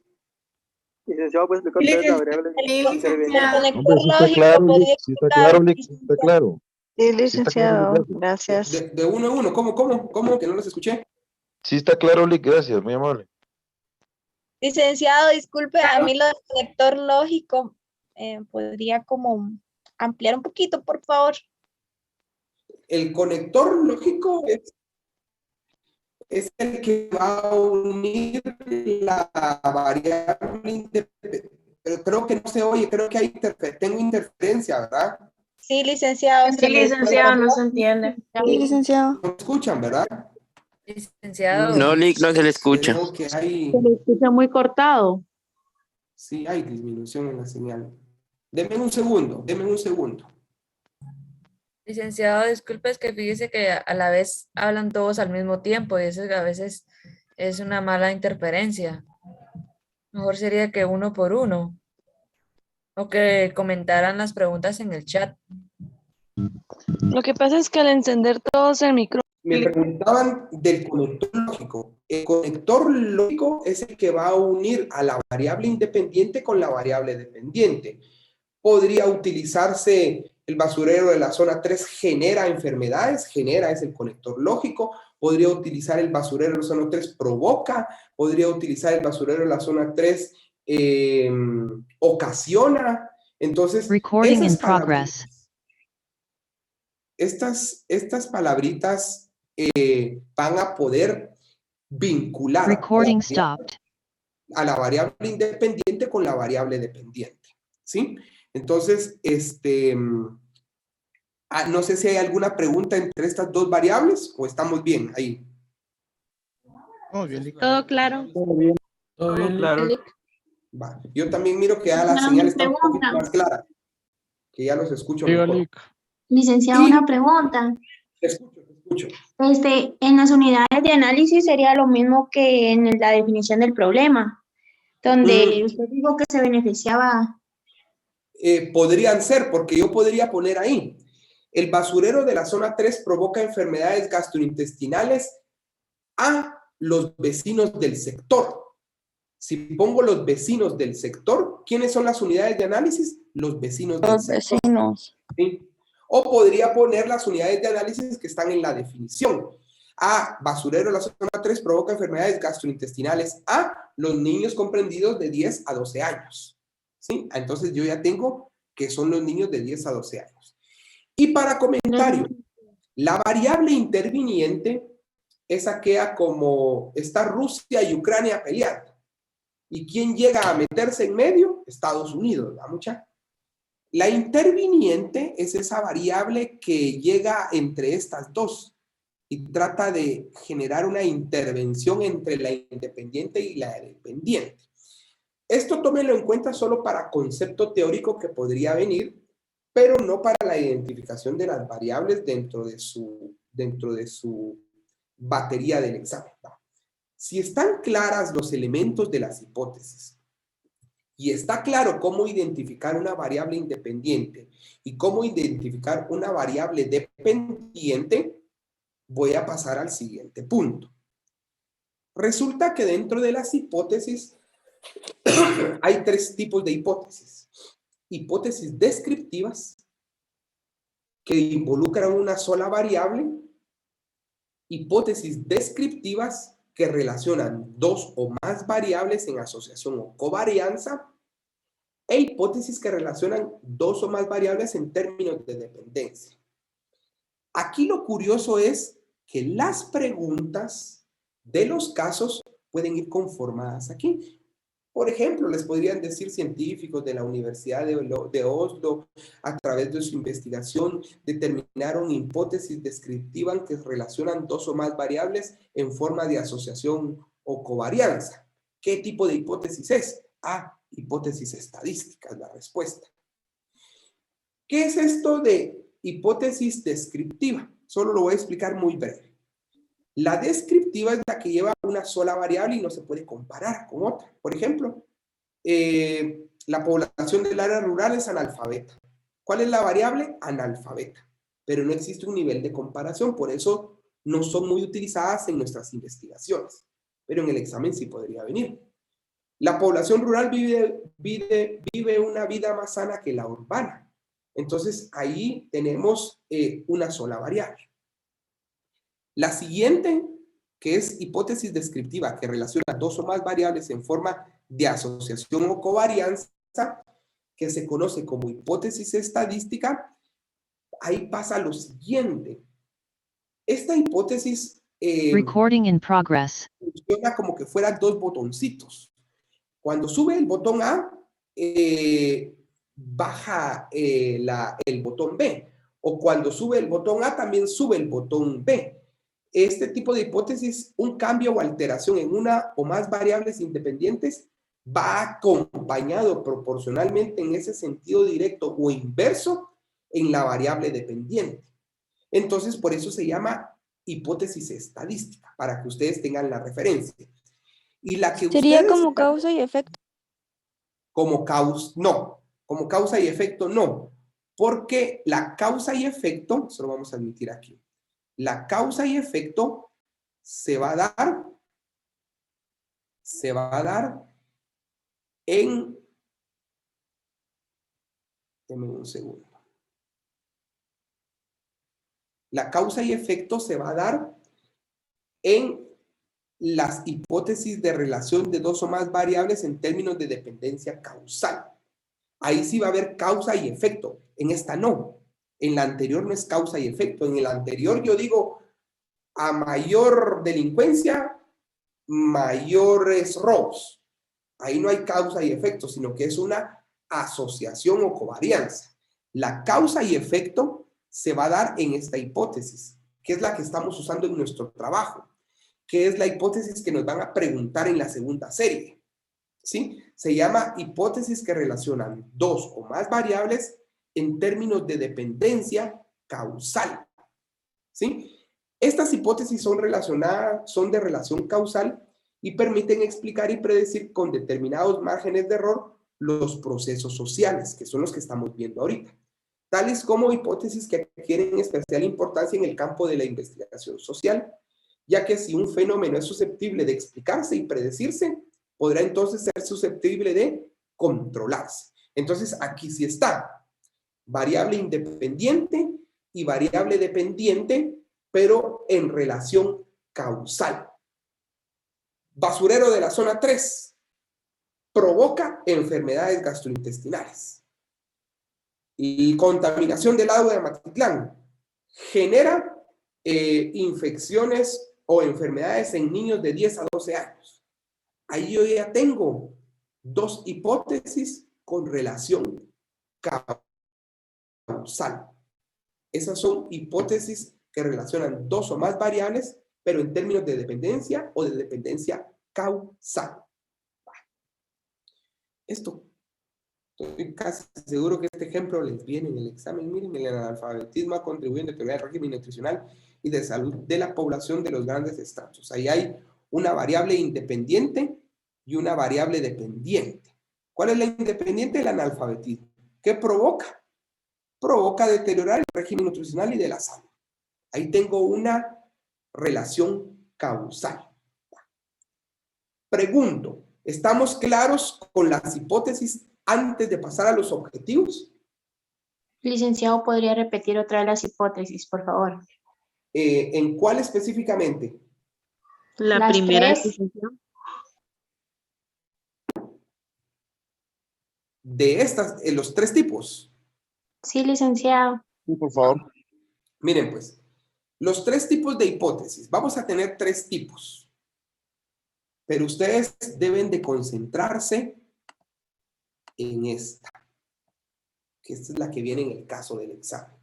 Licenciado, ¿puede explicar otra vez la variable interveniente? El conector lógico podría explicar. Está claro. Sí, licenciado, gracias. De uno en uno. ¿Cómo? Que no los escuché. Sí, está claro, Lick, gracias, muy amable. Licenciado, disculpe, a mí lo del conector lógico podría como ampliar un poquito, por favor. El conector lógico es el que va a unir la variable independiente. Pero creo que no se oye, creo que hay tengo interferencia, ¿verdad? Sí, licenciado. Sí, licenciado, no se entiende. Sí, licenciado. No me escuchan, ¿verdad? Licenciado. No, Lick, no se le escucha. Creo que hay, Se le escucha muy cortado. sí, hay disminución en la señal. Deme un segundo. Licenciado, disculpe, es que fíjese que a la vez hablan todos al mismo tiempo y eso a veces es una mala interferencia. Mejor sería que uno por uno. O que comentaran las preguntas en el chat. Lo que pasa es que al encender todos el micrófono. Me preguntaban del conector lógico. El conector lógico es el que va a unir a la variable independiente con la variable dependiente. Podría utilizarse el basurero de la zona 3, genera enfermedades, genera es el conector lógico. Podría utilizar el basurero de la zona 3, provoca. Podría utilizar el basurero de la zona 3, ocasiona. Entonces, estas palabritas van a poder vincular a la variable independiente con la variable dependiente, ¿sí? Entonces, no sé si hay alguna pregunta entre estas dos variables o estamos bien ahí. Todo claro. Todo bien, claro. Va. Yo también miro que ya la señal está un poquito más clara, que ya los escucho mejor. Licenciado, una pregunta. Te escucho. En las unidades de análisis sería lo mismo que en la definición del problema, donde usted dijo que se beneficiaba. Podrían ser, porque yo podría poner ahí, el basurero de la zona 3 provoca enfermedades gastrointestinales a los vecinos del sector. Si pongo los vecinos del sector, ¿quiénes son las unidades de análisis? Los vecinos del sector. Vecinos. ¿Sí? O podría poner las unidades de análisis que están en la definición. A, basurero de la zona 3 provoca enfermedades gastrointestinales a los niños comprendidos de 10 a 12 años. ¿Sí? Entonces yo ya tengo que son los niños de 10 a 12 años. Y para comentario, la variable interviniente es aquella como está Rusia y Ucrania peleando. ¿Y quién llega a meterse en medio? Estados Unidos, ¿verdad, mucha? La interviniente es esa variable que llega entre estas dos y trata de generar una intervención entre la independiente y la dependiente. Esto tómenlo en cuenta solo para concepto teórico que podría venir, pero no para la identificación de las variables dentro de su batería del examen. Si están claras los elementos de las hipótesis y está claro cómo identificar una variable independiente y cómo identificar una variable dependiente, voy a pasar al siguiente punto. Resulta que dentro de las hipótesis hay tres tipos de hipótesis. Hipótesis descriptivas, que involucran una sola variable. Hipótesis descriptivas, que relacionan dos o más variables en asociación o covarianza. E hipótesis que relacionan dos o más variables en términos de dependencia. Aquí lo curioso es que las preguntas de los casos pueden ir conformadas aquí. Por ejemplo, les podrían decir científicos de la Universidad de Oslo, a través de su investigación, determinaron hipótesis descriptivas que relacionan dos o más variables en forma de asociación o covarianza. ¿Qué tipo de hipótesis es? Ah, hipótesis estadística es la respuesta. ¿Qué es esto de hipótesis descriptiva? Solo lo voy a explicar muy breve. La descriptiva es la que lleva una sola variable y no se puede comparar con otra. Por ejemplo, la población del área rural es analfabeta. ¿Cuál es la variable? Analfabeta. Pero no existe un nivel de comparación, por eso no son muy utilizadas en nuestras investigaciones. Pero en el examen sí podría venir. La población rural vive una vida más sana que la urbana. Entonces ahí tenemos una sola variable. La siguiente, que es hipótesis descriptiva, que relaciona dos o más variables en forma de asociación o covarianza, que se conoce como hipótesis estadística, ahí pasa lo siguiente. Esta hipótesis Recording in progress. funciona como que fueran dos botoncitos. Cuando sube el botón A, baja el botón B. O cuando sube el botón A, también sube el botón B. Este tipo de hipótesis, un cambio o alteración en una o más variables independientes va acompañado proporcionalmente en ese sentido directo o inverso en la variable dependiente. Entonces, por eso se llama hipótesis estadística, para que ustedes tengan la referencia. Y la que ¿Sería ustedes, como causa y efecto? como causa y efecto no, porque la causa y efecto, eso lo vamos a admitir aquí, la causa y efecto se va a dar en, denme un segundo. La causa y efecto se va a dar en las hipótesis de relación de dos o más variables en términos de dependencia causal. Ahí sí va a haber causa y efecto. En esta no. En la anterior no es causa y efecto. En el anterior yo digo, a mayor delincuencia, mayores robos. Ahí no hay causa y efecto, sino que es una asociación o covarianza. La causa y efecto se va a dar en esta hipótesis, que es la que estamos usando en nuestro trabajo, que es la hipótesis que nos van a preguntar en la segunda serie. ¿Sí? Se llama hipótesis que relacionan dos o más variables en términos de dependencia causal. ¿Sí? Estas hipótesis son de relación causal y permiten explicar y predecir con determinados márgenes de error los procesos sociales, que son los que estamos viendo ahorita, tales como hipótesis que adquieren especial importancia en el campo de la investigación social, ya que si un fenómeno es susceptible de explicarse y predecirse, podrá entonces ser susceptible de controlarse. Entonces, aquí sí está. Variable independiente y variable dependiente, pero en relación causal. Basurero de la zona 3 provoca enfermedades gastrointestinales. Y contaminación del agua de Amatitlán genera infecciones o enfermedades en niños de 10 a 12 años. Ahí yo ya tengo dos hipótesis con relación causal. Esas son hipótesis que relacionan dos o más variables, pero en términos de dependencia o de dependencia causal. Esto, estoy casi seguro que este ejemplo les viene en el examen. Miren, el analfabetismo contribuyendo a deteriorar el régimen nutricional y de salud de la población de los grandes estratos. Ahí hay una variable independiente y una variable dependiente. ¿Cuál es la independiente? El analfabetismo. ¿Qué provoca? Provoca deteriorar el régimen nutricional y de la salud. Ahí tengo una relación causal. Pregunto, ¿estamos claros con las hipótesis antes de pasar a los objetivos? Licenciado, ¿podría repetir otra de las hipótesis, por favor? ¿En cuál específicamente? La primera, licenciado. De estas, los tres tipos. Sí, licenciado. Sí, por favor. Miren, pues, los tres tipos de hipótesis. Vamos a tener tres tipos. Pero ustedes deben de concentrarse en esta. Que esta es la que viene en el caso del examen.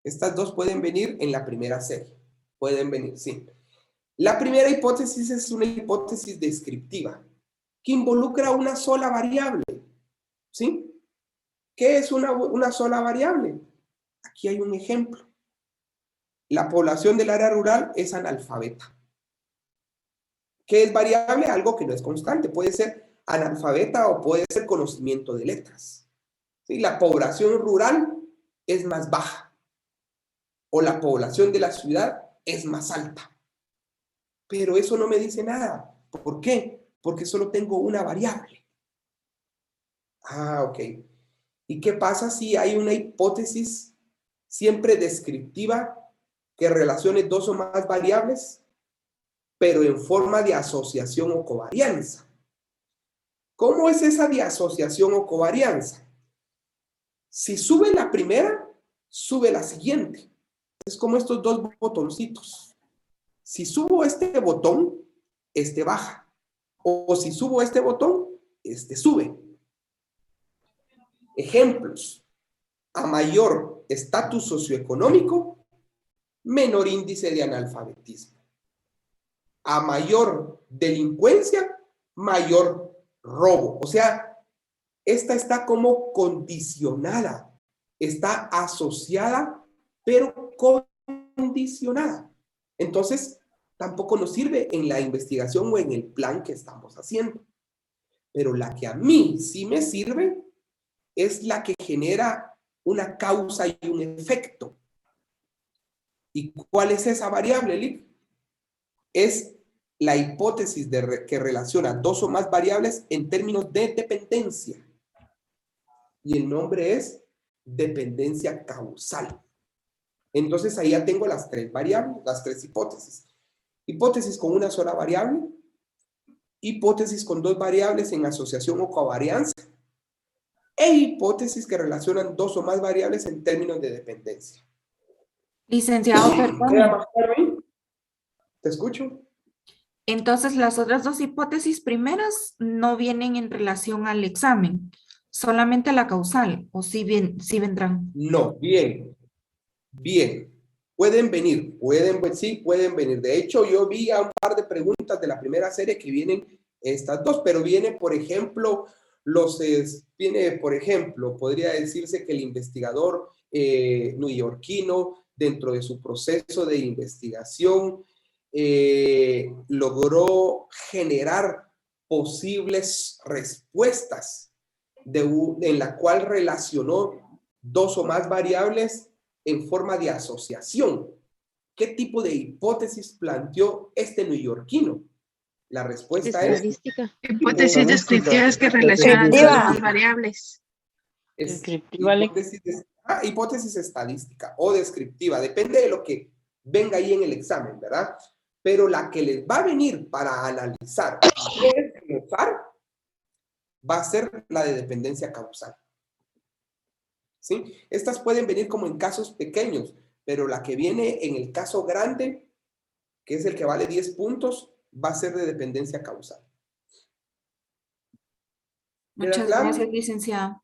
Estas dos pueden venir en la primera serie. Pueden venir, sí. La primera hipótesis es una hipótesis descriptiva que involucra una sola variable. ¿Sí? ¿Qué es una sola variable? Aquí hay un ejemplo. La población del área rural es analfabeta. ¿Qué es variable? Algo que no es constante. Puede ser analfabeta o puede ser conocimiento de letras. ¿Sí? La población rural es más baja. O la población de la ciudad es más alta. Pero eso no me dice nada. ¿Por qué? Porque solo tengo una variable. Ah, ok. ¿Y qué pasa si hay una hipótesis siempre descriptiva que relacione dos o más variables, pero en forma de asociación o covarianza? ¿Cómo es esa de asociación o covarianza? Si sube la primera, sube la siguiente. Es como estos dos botoncitos. Si subo este botón, este baja. O si subo este botón, este sube. Ejemplos. A mayor estatus socioeconómico, menor índice de analfabetismo. A mayor delincuencia, mayor robo. O sea, esta está como condicionada. Está asociada, pero condicionada. Entonces, tampoco nos sirve en la investigación o en el plan que estamos haciendo. Pero la que a mí sí me sirve es la que genera una causa y un efecto. ¿Y cuál es esa variable, Lick? Es la hipótesis que relaciona dos o más variables en términos de dependencia. Y el nombre es dependencia causal. Entonces ahí ya tengo las tres variables, las tres hipótesis. Hipótesis con una sola variable, hipótesis con dos variables en asociación o covarianza, e hipótesis que relacionan dos o más variables en términos de dependencia. Licenciado, perdón. ¿Te escucho? Entonces, las otras dos hipótesis primeras no vienen en relación al examen, solamente a la causal, o sí vendrán. No, bien. Pueden venir, sí, pueden venir. De hecho, yo vi a un par de preguntas de la primera serie que vienen estas dos, pero viene, por ejemplo, podría decirse que el investigador neoyorquino, dentro de su proceso de investigación, logró generar posibles respuestas en la cual relacionó dos o más variables en forma de asociación. ¿Qué tipo de hipótesis planteó este neoyorquino? La respuesta es Hipótesis descriptivas que relacionan Descriptiva. las variables. Hipótesis estadística o descriptiva, depende de lo que venga ahí en el examen, ¿verdad? Pero la que les va a venir para analizar y desglosar va a ser la de dependencia causal. ¿Sí? Estas pueden venir como en casos pequeños, pero la que viene en el caso grande, que es el que vale 10 puntos, va a ser de dependencia causal. Muchas gracias, licenciado.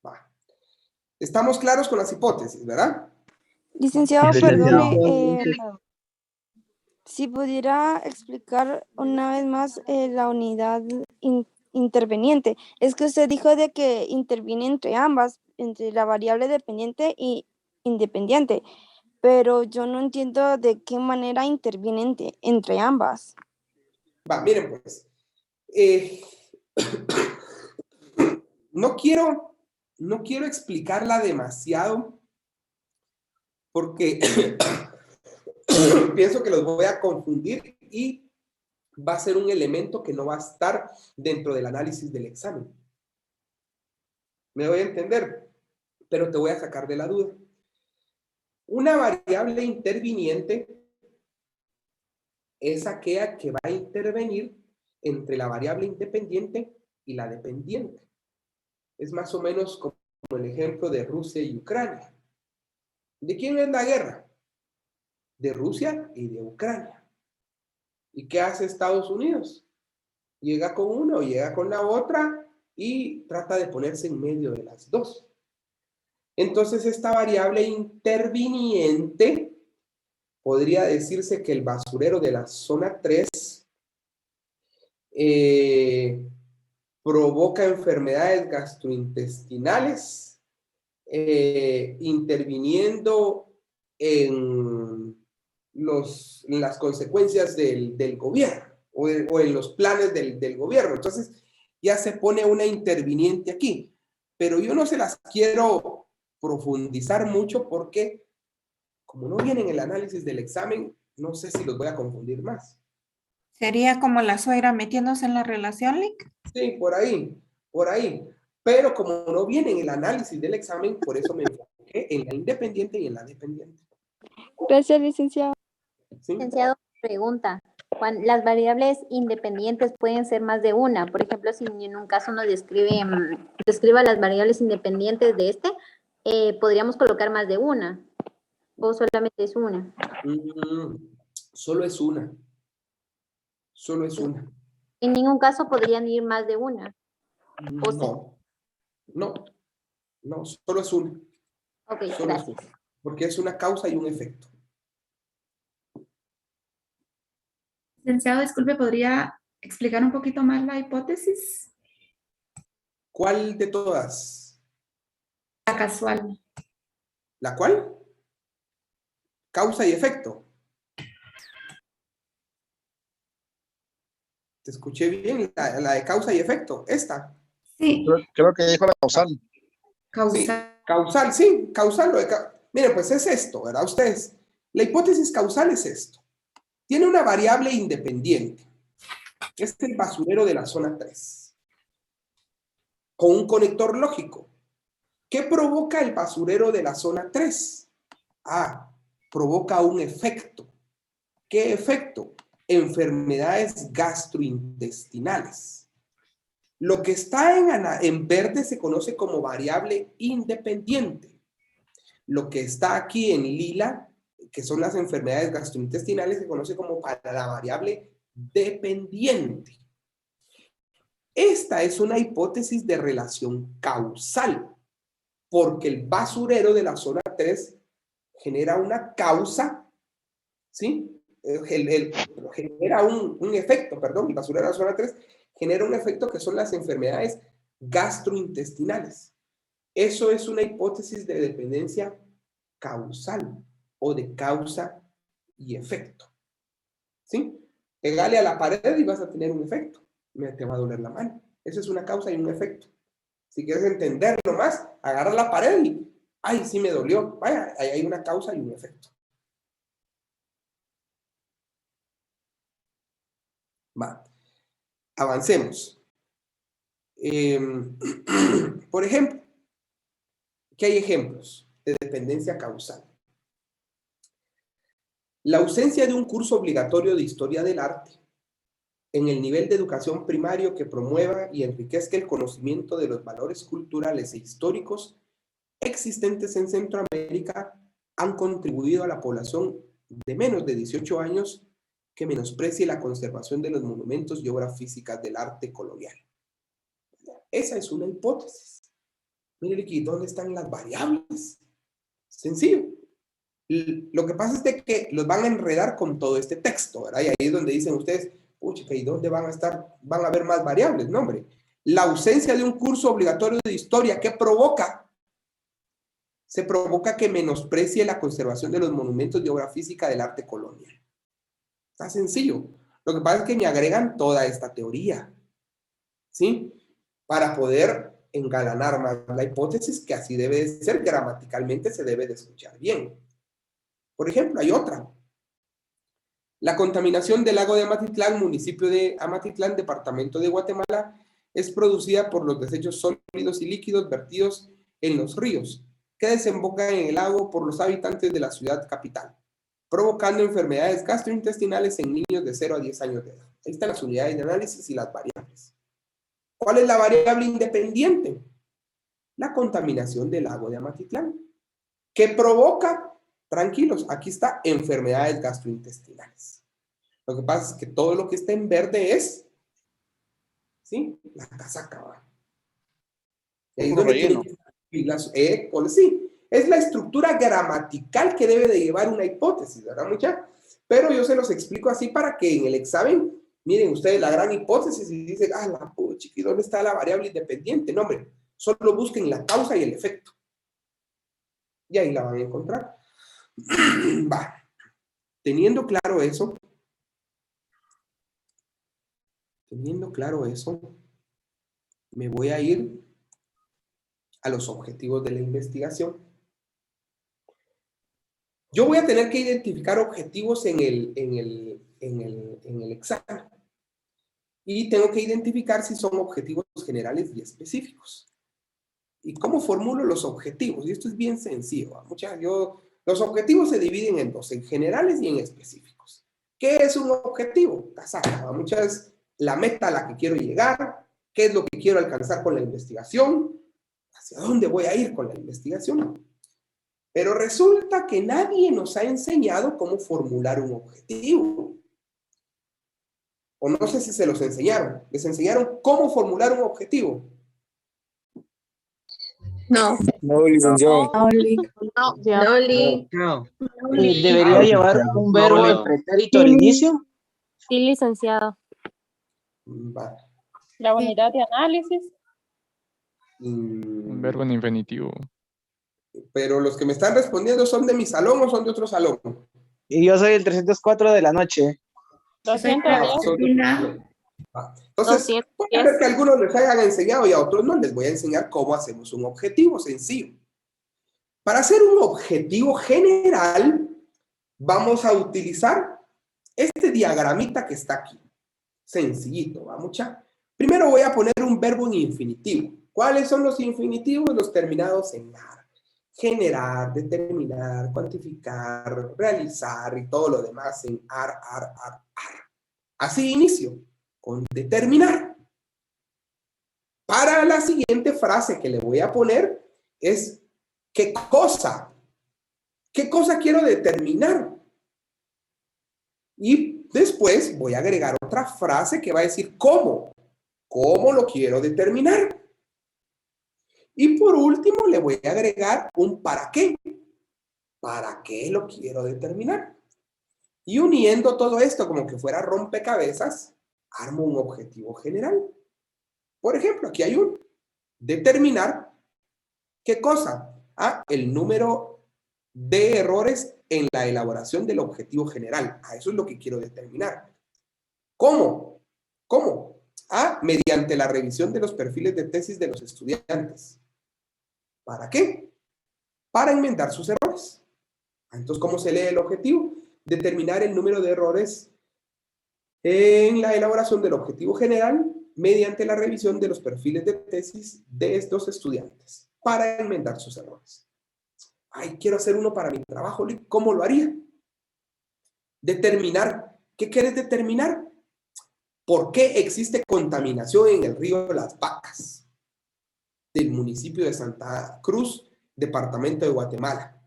Va. Estamos claros con las hipótesis, ¿verdad? Licenciado, Sí, perdone, si pudiera explicar una vez más la unidad interveniente. Es que usted dijo de que interviene entre ambas, entre la variable dependiente y independiente, pero yo no entiendo de qué manera interviene entre ambas. Va, miren pues. No quiero explicarla demasiado porque pienso que los voy a confundir y va a ser un elemento que no va a estar dentro del análisis del examen. Me voy a entender, pero te voy a sacar de la duda. Una variable interviniente es aquella que va a intervenir entre la variable independiente y la dependiente. Es más o menos como el ejemplo de Rusia y Ucrania. ¿De quién es la guerra? De Rusia y de Ucrania. ¿Y qué hace Estados Unidos? Llega con uno, llega con la otra y trata de ponerse en medio de las dos. Entonces, esta variable interviniente podría decirse que el basurero de la zona 3 provoca enfermedades gastrointestinales, interviniendo en las consecuencias del gobierno o en los planes del gobierno. Entonces, ya se pone una interviniente aquí. Pero yo no se las quiero profundizar mucho porque, como no viene en el análisis del examen, no sé si los voy a confundir más. ¿Sería como la suegra metiéndose en la relación, Lick? Sí, por ahí, por ahí. Pero como no viene en el análisis del examen, por eso me enfoqué en la independiente y en la dependiente. Gracias, licenciado. ¿Sí? Licenciado, pregunta. Las variables independientes pueden ser más de una. Por ejemplo, si en un caso nos describa las variables independientes de podríamos colocar más de una. ¿O solamente es una? Solo es una. Solo es una. En ningún caso podrían ir más de una. No, solo es una. Ok, Solo gracias. es una, porque es una causa y un efecto. Licenciado, disculpe, ¿podría explicar un poquito más la hipótesis? ¿Cuál de todas? La casual. ¿La cuál? Causa y efecto. ¿Te escuché bien? La de causa y efecto. Esta. Sí. Creo que dijo la causal. Causal. Sí, causal, sí. Causal. Miren, pues es esto, ¿verdad? Ustedes. La hipótesis causal es esto. Tiene una variable independiente. Este es el basurero de la zona 3. Con un conector lógico. ¿Qué provoca el basurero de la zona 3? Provoca un efecto. ¿Qué efecto? Enfermedades gastrointestinales. Lo que está en verde se conoce como variable independiente. Lo que está aquí en lila, que son las enfermedades gastrointestinales, se conoce como para la variable dependiente. Esta es una hipótesis de relación causal, porque el basurero de la zona 3 genera una causa, ¿sí? Genera un efecto, perdón, el basurero de la zona 3 genera un efecto que son las enfermedades gastrointestinales. Eso es una hipótesis de dependencia causal o de causa y efecto. ¿Sí? Pégale a la pared y vas a tener un efecto. Te va a doler la mano. Eso es una causa y un efecto. Si quieres entenderlo más, agarra la pared y, ay, sí me dolió. Vaya, ahí hay una causa y un efecto. Va, avancemos. Por ejemplo, ¿qué hay ejemplos de dependencia causal? La ausencia de un curso obligatorio de historia del arte en el nivel de educación primario que promueva y enriquezca el conocimiento de los valores culturales e históricos existentes en Centroamérica han contribuido a la población de menos de 18 años que menosprecie la conservación de los monumentos y obras físicas del arte colonial. Esa es una hipótesis. Miren aquí, ¿dónde están las variables? Sencillo. Lo que pasa es de que los van a enredar con todo este texto, ¿verdad? Y ahí es donde dicen ustedes, pucha, ¿y dónde van a estar? Van a haber más variables, no, hombre. La ausencia de un curso obligatorio de historia, ¿qué provoca? Se provoca que menosprecie la conservación de los monumentos de obra física del arte colonial. Está sencillo. Lo que pasa es que me agregan toda esta teoría, ¿sí? Para poder engalanar más la hipótesis, que así debe de ser, gramaticalmente se debe de escuchar bien. Por ejemplo, hay otra. La contaminación del lago de Amatitlán, municipio de Amatitlán, departamento de Guatemala, es producida por los desechos sólidos y líquidos vertidos en los ríos, que desembocan en el lago por los habitantes de la ciudad capital, provocando enfermedades gastrointestinales en niños de 0 a 10 años de edad. Ahí están las unidades de análisis y las variables. ¿Cuál es la variable independiente? La contaminación del lago de Amatitlán. ¿Qué provoca? Tranquilos, aquí está, enfermedades gastrointestinales. Lo que pasa es que todo lo que está en verde es, ¿sí? La casaca, ¿va? Ahí es donde tienen que estar sí, es la estructura gramatical que debe de llevar una hipótesis, ¿verdad, muchachos? Pero yo se los explico así para que en el examen, miren ustedes la gran hipótesis y dicen, ah, la pucha, ¿y dónde está la variable independiente? No, hombre, solo busquen la causa y el efecto. Y ahí la van a encontrar. Va. Teniendo claro eso, me voy a ir a los objetivos de la investigación. Yo voy a tener que identificar objetivos en el examen. Y tengo que identificar si son objetivos generales y específicos. ¿Y cómo formulo los objetivos? Y esto es bien sencillo. Los objetivos se dividen en dos, en generales y en específicos. ¿Qué es un objetivo? Muchas la meta a la que quiero llegar, qué es lo que quiero alcanzar con la investigación, hacia dónde voy a ir con la investigación. Pero resulta que nadie nos ha enseñado cómo formular un objetivo. O no sé si se los enseñaron. ¿Les enseñaron cómo formular un objetivo? No. No, licenciado. No. ¿Debería llevar un verbo de pretérito al inicio? Sí, licenciado. Va. La unidad de análisis. Un verbo en infinitivo. Pero los que me están respondiendo son de mi salón o son de otro salón. Y yo soy el 304 de la noche. 210. Entonces, puede ser que a algunos les hayan enseñado y a otros no. Les voy a enseñar cómo hacemos un objetivo sencillo. Para hacer un objetivo general, vamos a utilizar este diagramita que está aquí. Sencillito, ¿va, mucha? Primero voy a poner un verbo en infinitivo. ¿Cuáles son los infinitivos? Los terminados en ar. Generar, determinar, cuantificar, realizar y todo lo demás en ar. Así inicio, con determinar. Para la siguiente frase que le voy a poner es ¿qué cosa? ¿Qué cosa quiero determinar? Y después voy a agregar otra frase que va a decir ¿cómo? ¿Cómo lo quiero determinar? Y por último le voy a agregar un ¿para qué? ¿Para qué lo quiero determinar? Y uniendo todo esto como que fuera rompecabezas, armo un objetivo general. Por ejemplo, aquí hay un determinar ¿qué cosa? El número de errores en la elaboración del objetivo general. Eso es lo que quiero determinar. ¿Cómo? ¿Cómo? Mediante la revisión de los perfiles de tesis de los estudiantes. ¿Para qué? Para enmendar sus errores. Entonces, ¿cómo se lee el objetivo? Determinar el número de errores en la elaboración del objetivo general mediante la revisión de los perfiles de tesis de estos estudiantes para enmendar sus errores. Ay, quiero hacer uno para mi trabajo, ¿cómo lo haría? Determinar. ¿Qué quieres determinar? ¿Por qué existe contaminación en el río Las Vacas del municipio de Santa Cruz, departamento de Guatemala?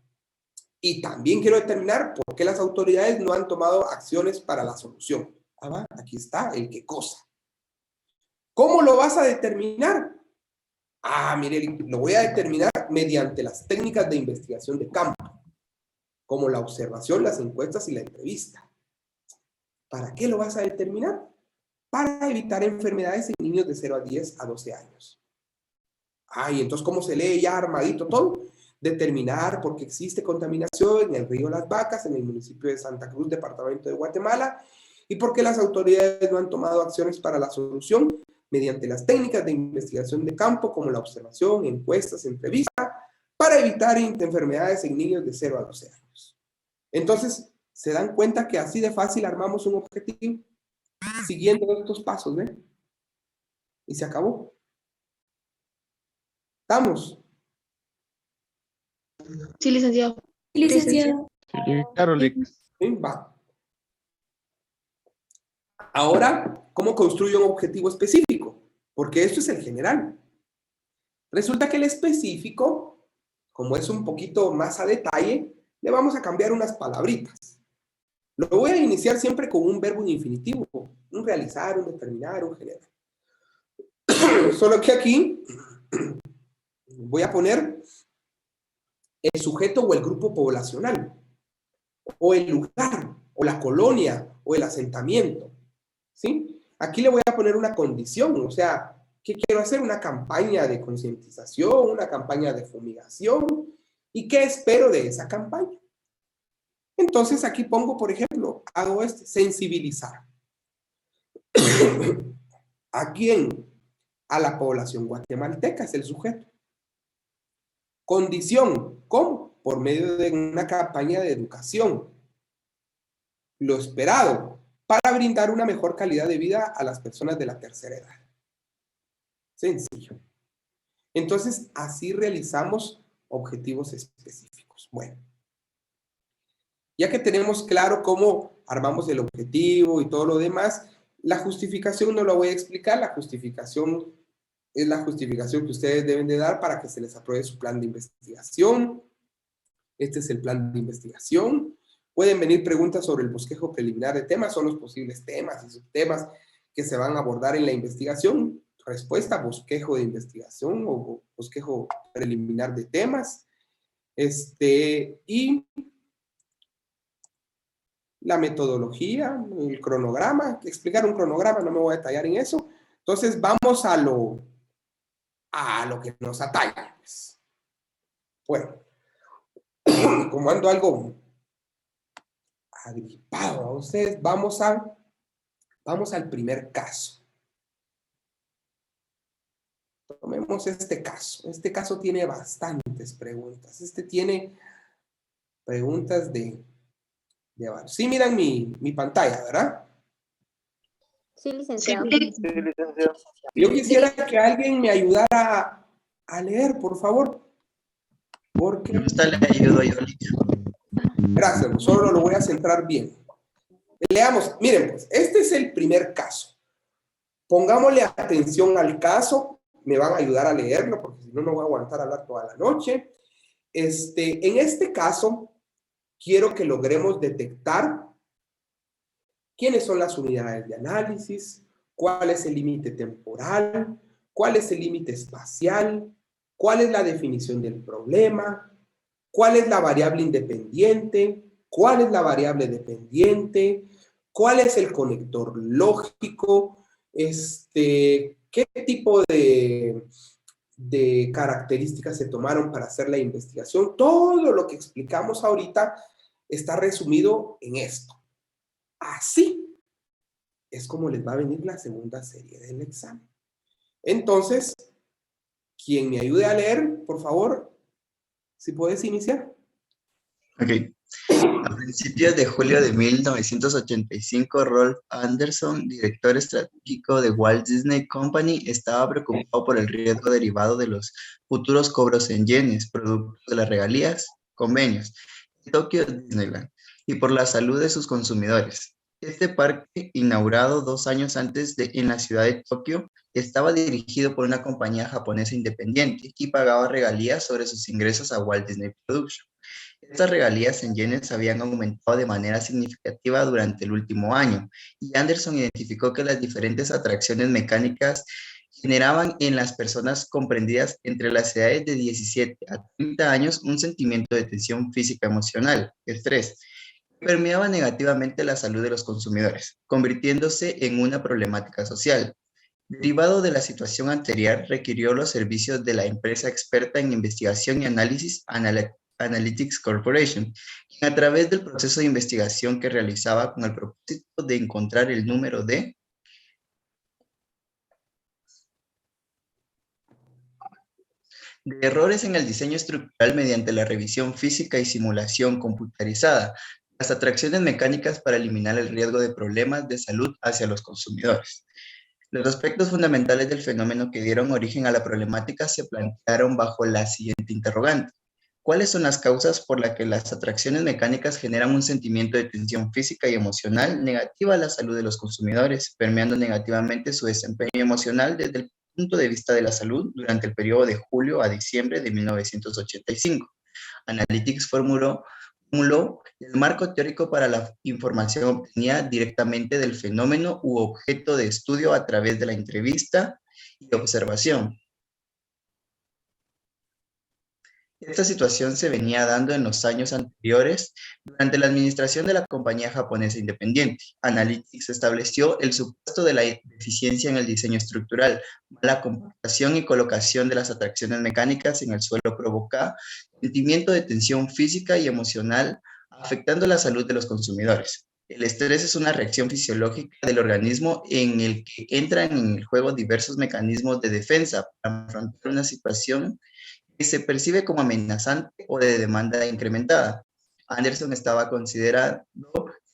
Y también quiero determinar por qué las autoridades no han tomado acciones para la solución. Ah, va, aquí está el qué cosa. ¿Cómo lo vas a determinar? Ah, mire, lo voy a determinar mediante las técnicas de investigación de campo, como la observación, las encuestas y la entrevista. ¿Para qué lo vas a determinar? Para evitar enfermedades en niños de 0 a 10 a 12 años. Ah, y entonces, ¿cómo se lee ya armadito todo? Determinar por qué existe contaminación en el río Las Vacas, en el municipio de Santa Cruz, departamento de Guatemala, y por qué las autoridades no han tomado acciones para la solución mediante las técnicas de investigación de campo, como la observación, encuestas, entrevistas, para evitar enfermedades en niños de 0 a 12 años. Entonces, ¿se dan cuenta que así de fácil armamos un objetivo? Siguiendo estos pasos, ¿ven? Y se acabó. ¿Estamos? Sí, licenciado. Sí, licenciado. Claro, Lic. Sí, va. Ahora, ¿cómo construyo un objetivo específico? Porque esto es el general. Resulta que el específico, como es un poquito más a detalle, le vamos a cambiar unas palabritas. Lo voy a iniciar siempre con un verbo en infinitivo, un realizar, un determinar, un generar. Solo que aquí voy a poner el sujeto o el grupo poblacional, o el lugar, o la colonia, o el asentamiento. ¿Sí? Aquí le voy a poner una condición, o sea, ¿qué quiero hacer? Una campaña de concientización, una campaña de fumigación, ¿y qué espero de esa campaña? Entonces aquí pongo, por ejemplo, hago sensibilizar. ¿A quién? A la población guatemalteca, es el sujeto. Condición, ¿cómo? Por medio de una campaña de educación. Lo esperado, para brindar una mejor calidad de vida a las personas de la tercera edad. Sencillo. Entonces, así realizamos objetivos específicos. Bueno, ya que tenemos claro cómo armamos el objetivo y todo lo demás, la justificación no la voy a explicar. La justificación es la justificación que ustedes deben de dar para que se les apruebe su plan de investigación. Este es el plan de investigación. Pueden venir preguntas sobre el bosquejo preliminar de temas, son los posibles temas y subtemas que se van a abordar en la investigación. Respuesta, bosquejo de investigación o bosquejo preliminar de temas. Y la metodología, el cronograma, explicar un cronograma, no me voy a detallar en eso. Entonces vamos a lo que nos atañe. Pues. Bueno, como ando algo agripado a ustedes, vamos al primer caso. Tomemos este caso. Este caso tiene bastantes preguntas. Este tiene preguntas de sí, miran mi pantalla, ¿verdad? Sí, licenciado. Sí, licenciado. Yo quisiera que alguien me ayudara a leer, por favor. Porque... Está le ayudo yo. Gracias, solo lo voy a centrar bien. Leamos, miren pues, este es el primer caso. Pongámosle atención al caso, me van a ayudar a leerlo, porque si no, no voy a aguantar a hablar toda la noche. En este caso, quiero que logremos detectar quiénes son las unidades de análisis, cuál es el límite temporal, cuál es el límite espacial, cuál es la definición del problema, cuál es la variable independiente, cuál es la variable dependiente, cuál es el conector lógico, qué tipo de características se tomaron para hacer la investigación. Todo lo que explicamos ahorita está resumido en esto. Así es como les va a venir la segunda serie del examen. Entonces, quien me ayude a leer, por favor, si puedes iniciar. Ok. A principios de julio de 1985, Rolf Anderson, director estratégico de Walt Disney Company, estaba preocupado por el riesgo derivado de los futuros cobros en yenes, producto de las regalías, convenios, de Tokyo Disneyland, y por la salud de sus consumidores. Este parque, inaugurado 2 años antes en la ciudad de Tokio, estaba dirigido por una compañía japonesa independiente y pagaba regalías sobre sus ingresos a Walt Disney Productions. Estas regalías en yenes habían aumentado de manera significativa durante el último año, y Anderson identificó que las diferentes atracciones mecánicas generaban en las personas comprendidas entre las edades de 17 a 30 años un sentimiento de tensión física emocional, estrés, que permeaba negativamente la salud de los consumidores, convirtiéndose en una problemática social. Derivado de la situación anterior, requirió los servicios de la empresa experta en investigación y análisis Analytics Corporation, quien a través del proceso de investigación que realizaba con el propósito de encontrar el número de errores en el diseño estructural mediante la revisión física y simulación computarizada, las atracciones mecánicas para eliminar el riesgo de problemas de salud hacia los consumidores. Los aspectos fundamentales del fenómeno que dieron origen a la problemática se plantearon bajo la siguiente interrogante. ¿Cuáles son las causas por las que las atracciones mecánicas generan un sentimiento de tensión física y emocional negativa a la salud de los consumidores, permeando negativamente su desempeño emocional desde el punto de vista de la salud durante el periodo de julio a diciembre de 1985? Analytics formuló el marco teórico para la información obtenida directamente del fenómeno u objeto de estudio a través de la entrevista y observación. Esta situación se venía dando en los años anteriores durante la administración de la compañía japonesa independiente. Analytics estableció el supuesto de la deficiencia en el diseño estructural, mala compactación y colocación de las atracciones mecánicas en el suelo provoca sentimiento de tensión física y emocional, afectando la salud de los consumidores. El estrés es una reacción fisiológica del organismo en el que entran en el juego diversos mecanismos de defensa para afrontar una situación que se percibe como amenazante o de demanda incrementada. Anderson estaba considerando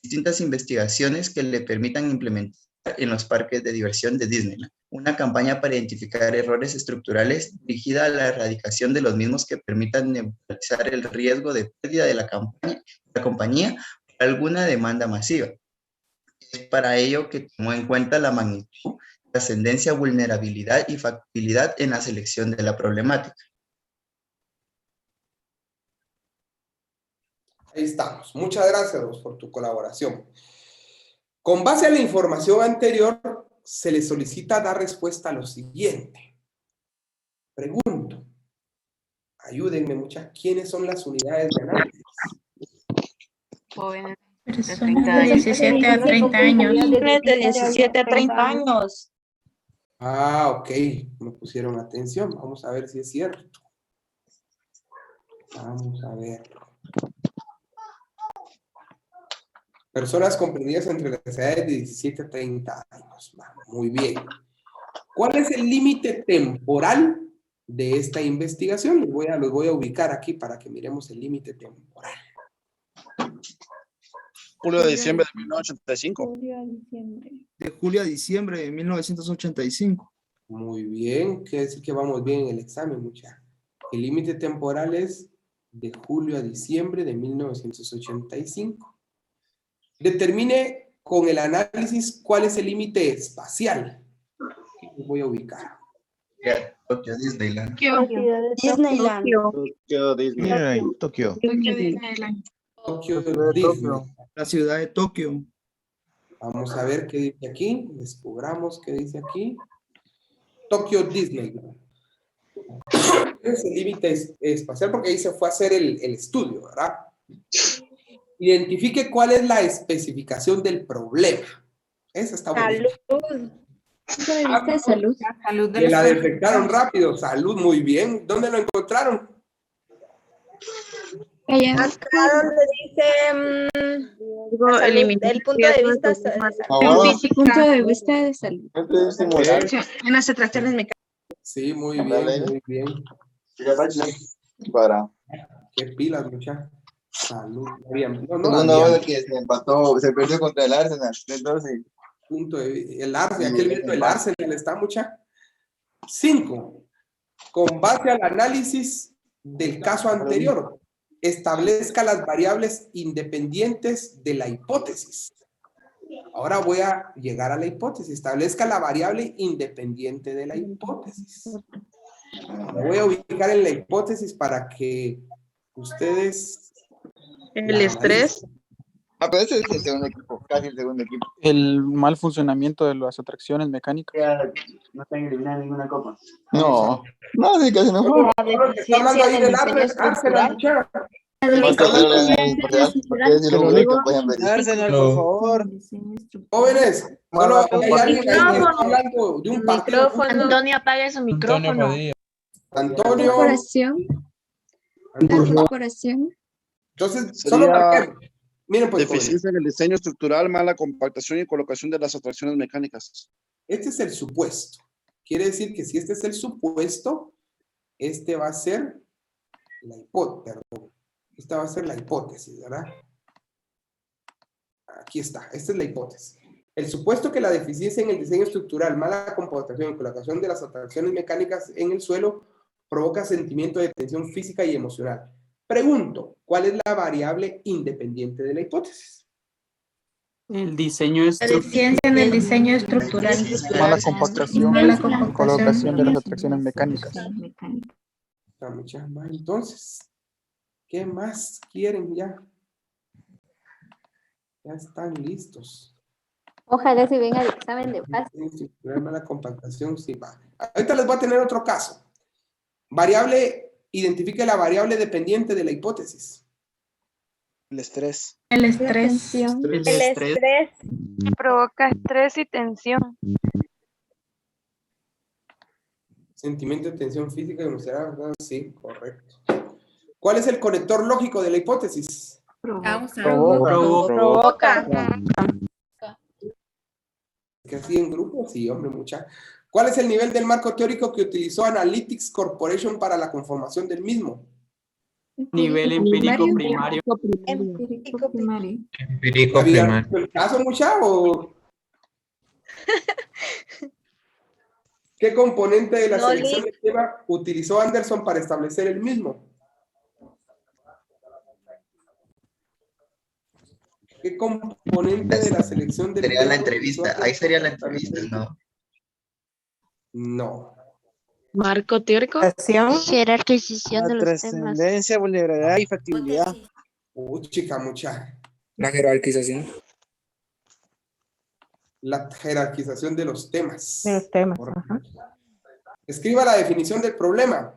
distintas investigaciones que le permitan implementar en los parques de diversión de Disneyland una campaña para identificar errores estructurales dirigida a la erradicación de los mismos que permitan neutralizar el riesgo de pérdida de la compañía por alguna demanda masiva. Es para ello que tomó en cuenta la magnitud, trascendencia, vulnerabilidad y factibilidad en la selección de la problemática. Ahí estamos. Muchas gracias por tu colaboración. Con base a la información anterior, se le solicita dar respuesta a lo siguiente. Pregunto, ayúdenme muchachos, ¿quiénes son las unidades de análisis? Jóvenes de 17 a 30 años. Jóvenes de 17 a 30 años. Ah, ok. Me pusieron atención. Vamos a ver si es cierto. Vamos a ver. Personas comprendidas entre las edades de 17 a 30 años. Muy bien. ¿Cuál es el límite temporal de esta investigación? Los voy a ubicar aquí para que miremos el límite temporal. Julio a diciembre de 1985. De julio a diciembre de 1985. Muy bien. Quiere decir que vamos bien en el examen, muchachos. El límite temporal es de julio a diciembre de 1985. Determine con el análisis cuál es el límite espacial. Lo voy a ubicar. Tokio Disneyland. Disneyland. Tokio Disneyland. Tokio. Tokio Disneyland. La ciudad de Tokio. Vamos a ver qué dice aquí. Descubramos qué dice aquí. Tokio Disneyland. Es el límite espacial porque ahí se fue a hacer el estudio, ¿verdad? Identifique cuál es la especificación del problema. Esa está bonita. Salud. Salud de Que la los detectaron rápido. Salud, muy bien. ¿Dónde lo encontraron? Acá donde dice el punto de vista El punto de vista de salud. en las atracciones mecánicas. Sí, muy bien, muy bien. Para. Qué pilas, muchachos. Salud. Bien. No, Segundo Damián. juego que se empató, se perdió contra el Arsenal. Entonces, El Arsenal, aquel viendo el Arsenal está mucha. 5. Con base al análisis del caso anterior, establezca las variables independientes de la hipótesis. Ahora voy a llegar a la hipótesis. Establezca la variable independiente de la hipótesis. Me voy a ubicar en la hipótesis para que ustedes... El estrés. pero ese es el segundo equipo, casi el segundo equipo. El mal funcionamiento de las atracciones mecánicas. No están eliminando ninguna copa. No. No, sí, casi no fue. Está hablando ahí del Arsenal, muchacha. Arsenal, por favor. Jóvenes, solo hay alguien que está hablando de un partido. Antonio, apague su micrófono. Antonio. Corporación. Entonces, Sería solo marquemos. Miren, pues, deficiencia en el diseño estructural, mala compactación y colocación de las atracciones mecánicas. este es el supuesto. Quiere decir que si este es el supuesto, este va a ser la hipótesis, perdón. Esta va a ser la hipótesis, ¿verdad? Aquí está, esta es la hipótesis. El supuesto que la deficiencia en el diseño estructural, mala compactación y colocación de las atracciones mecánicas en el suelo provoca sentimiento de tensión física y emocional. Pregunto, ¿cuál es la variable independiente de la hipótesis? El diseño La deficiencia en el diseño estructural. Mala compactación, colocación de las atracciones mecánicas. Entonces, ¿qué más quieren ya? Ya están listos. Ojalá se venga el examen de base. La compactación, sí va. Ahorita les voy a tener otro caso. Variable, identifique la variable dependiente de la hipótesis. El estrés. El estrés. El estrés provoca estrés y tensión. Sentimiento de tensión física y emocional, ¿verdad? Sí, correcto. ¿Cuál es el conector lógico de la hipótesis? Provoca. Que así en grupo, sí, hombre, mucha. ¿Cuál es el nivel del marco teórico que utilizó Analytics Corporation para la conformación del mismo? Nivel empírico primario. Empírico primario. Empírico ¿Había primario. el caso, mucha, o qué componente de la No, selección de tema utilizó Anderson para establecer el mismo? ¿Qué componente de la selección del Sería tema la entrevista, utilizó ahí sería la Anderson para entrevista, establecer? ¿no? No. Marco teórico. Jerarquización La de los temas. trascendencia, vulnerabilidad y factibilidad. Chica, mucha. La jerarquización. La jerarquización de los temas. De los temas. Correcto. Ajá. Escriba la definición del problema.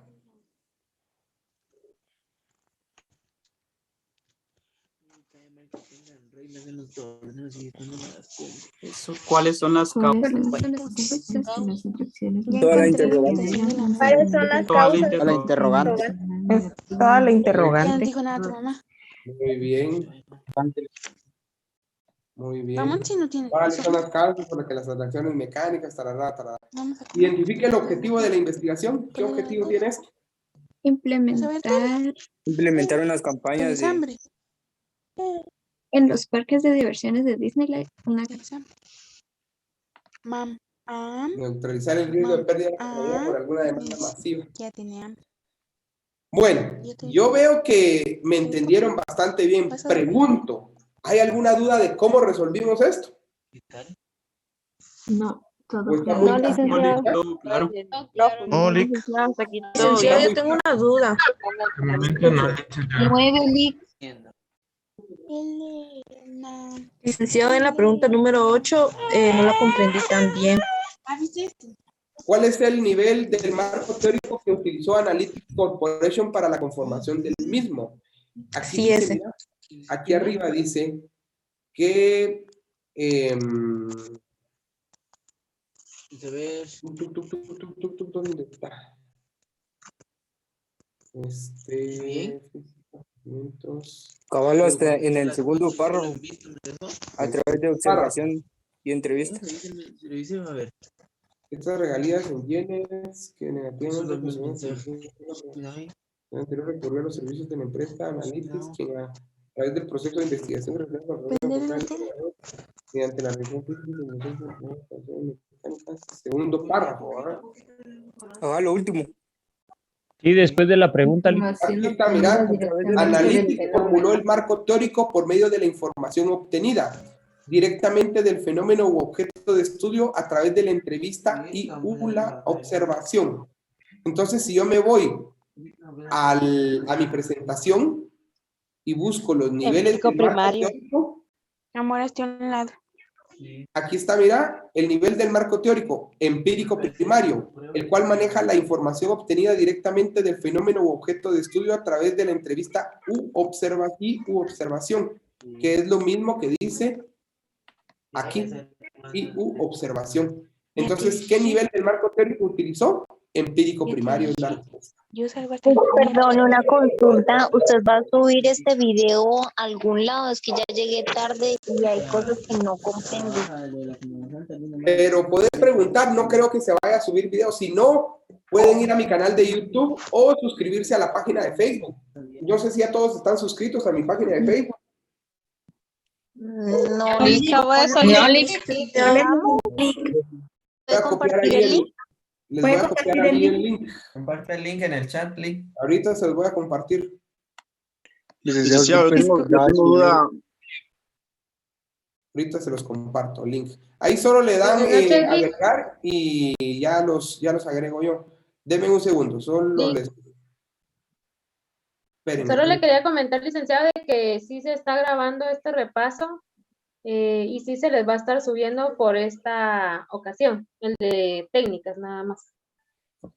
¿Cuáles son las causas? Toda la interrogante. ¿Cuáles son las causas? Toda la interrogante. Es toda la interrogante. Muy bien. Muy bien. Vamos, si no tiene. ¿Cuáles son las causas por las que las atracciones mecánicas, tarará, tarará? Identifique el objetivo de la investigación. ¿Qué objetivo tiene esto? Implementar unas campañas de... En los parques de diversiones de Disneyland, una Neutralizar el riesgo de pérdida de economía por alguna demanda masiva. Bueno, yo veo que me entendieron bastante bien. Pregunto, ¿hay alguna duda de cómo resolvimos esto? No, todo Pues está claro. muy licenciado. Claro. Licenciado, Yo tengo una duda. De momento no. 9 Lick. Licenciado, en la pregunta número 8 no la comprendí tan bien. ¿Cuál es el nivel del marco teórico que utilizó Analytics Corporation para la conformación del mismo? Aquí, Sí, dice, ese. mira, aquí arriba dice que ¿dónde está? Caballo hasta en el segundo párrafo, a través de observación y entrevista. Estas regalías en yenes que negativamente Anterior recurrió a los servicios de la empresa Analytics, quien a través del proceso de investigación mediante la región segundo párrafo. Lo último. Sí, después de la pregunta. Aquí está, mira, Analytics formuló el marco teórico por medio de la información obtenida directamente del fenómeno u objeto de estudio a través de la entrevista y la observación. Entonces, si yo me voy a mi presentación y busco los niveles del marco teórico, Amor, estoy a un lado. aquí está, mira, el nivel del marco teórico empírico primario, el cual maneja la información obtenida directamente del fenómeno u objeto de estudio a través de la entrevista u observación, que es lo mismo que dice aquí, y observación. Entonces, ¿qué nivel del marco teórico utilizó? Empírico primario es la respuesta. Yo salgo hasta Perdón, una consulta. ¿Usted va a subir este video a algún lado? Es que ya llegué tarde y hay cosas que no comprendo. Pero puedes preguntar, no creo que se vaya a subir video. Si no, pueden ir a mi canal de YouTube o suscribirse a la página de Facebook. Yo sé si ya todos están suscritos a mi página de Facebook. No, Acabo de solicitar. Voy a copiar ahí les voy a copiar ahí el link. Comparte el link en el chat, link. Ahorita se los voy a compartir. Licenciado, tengo duda. Ahorita se los comparto, link. Ahí solo le dan agregar y ya los agrego yo. Denme un segundo, solo les... Espérenme. Solo le quería comentar, licenciado, de que sí se está grabando este repaso y sí se les va a estar subiendo por esta ocasión, el de técnicas nada más.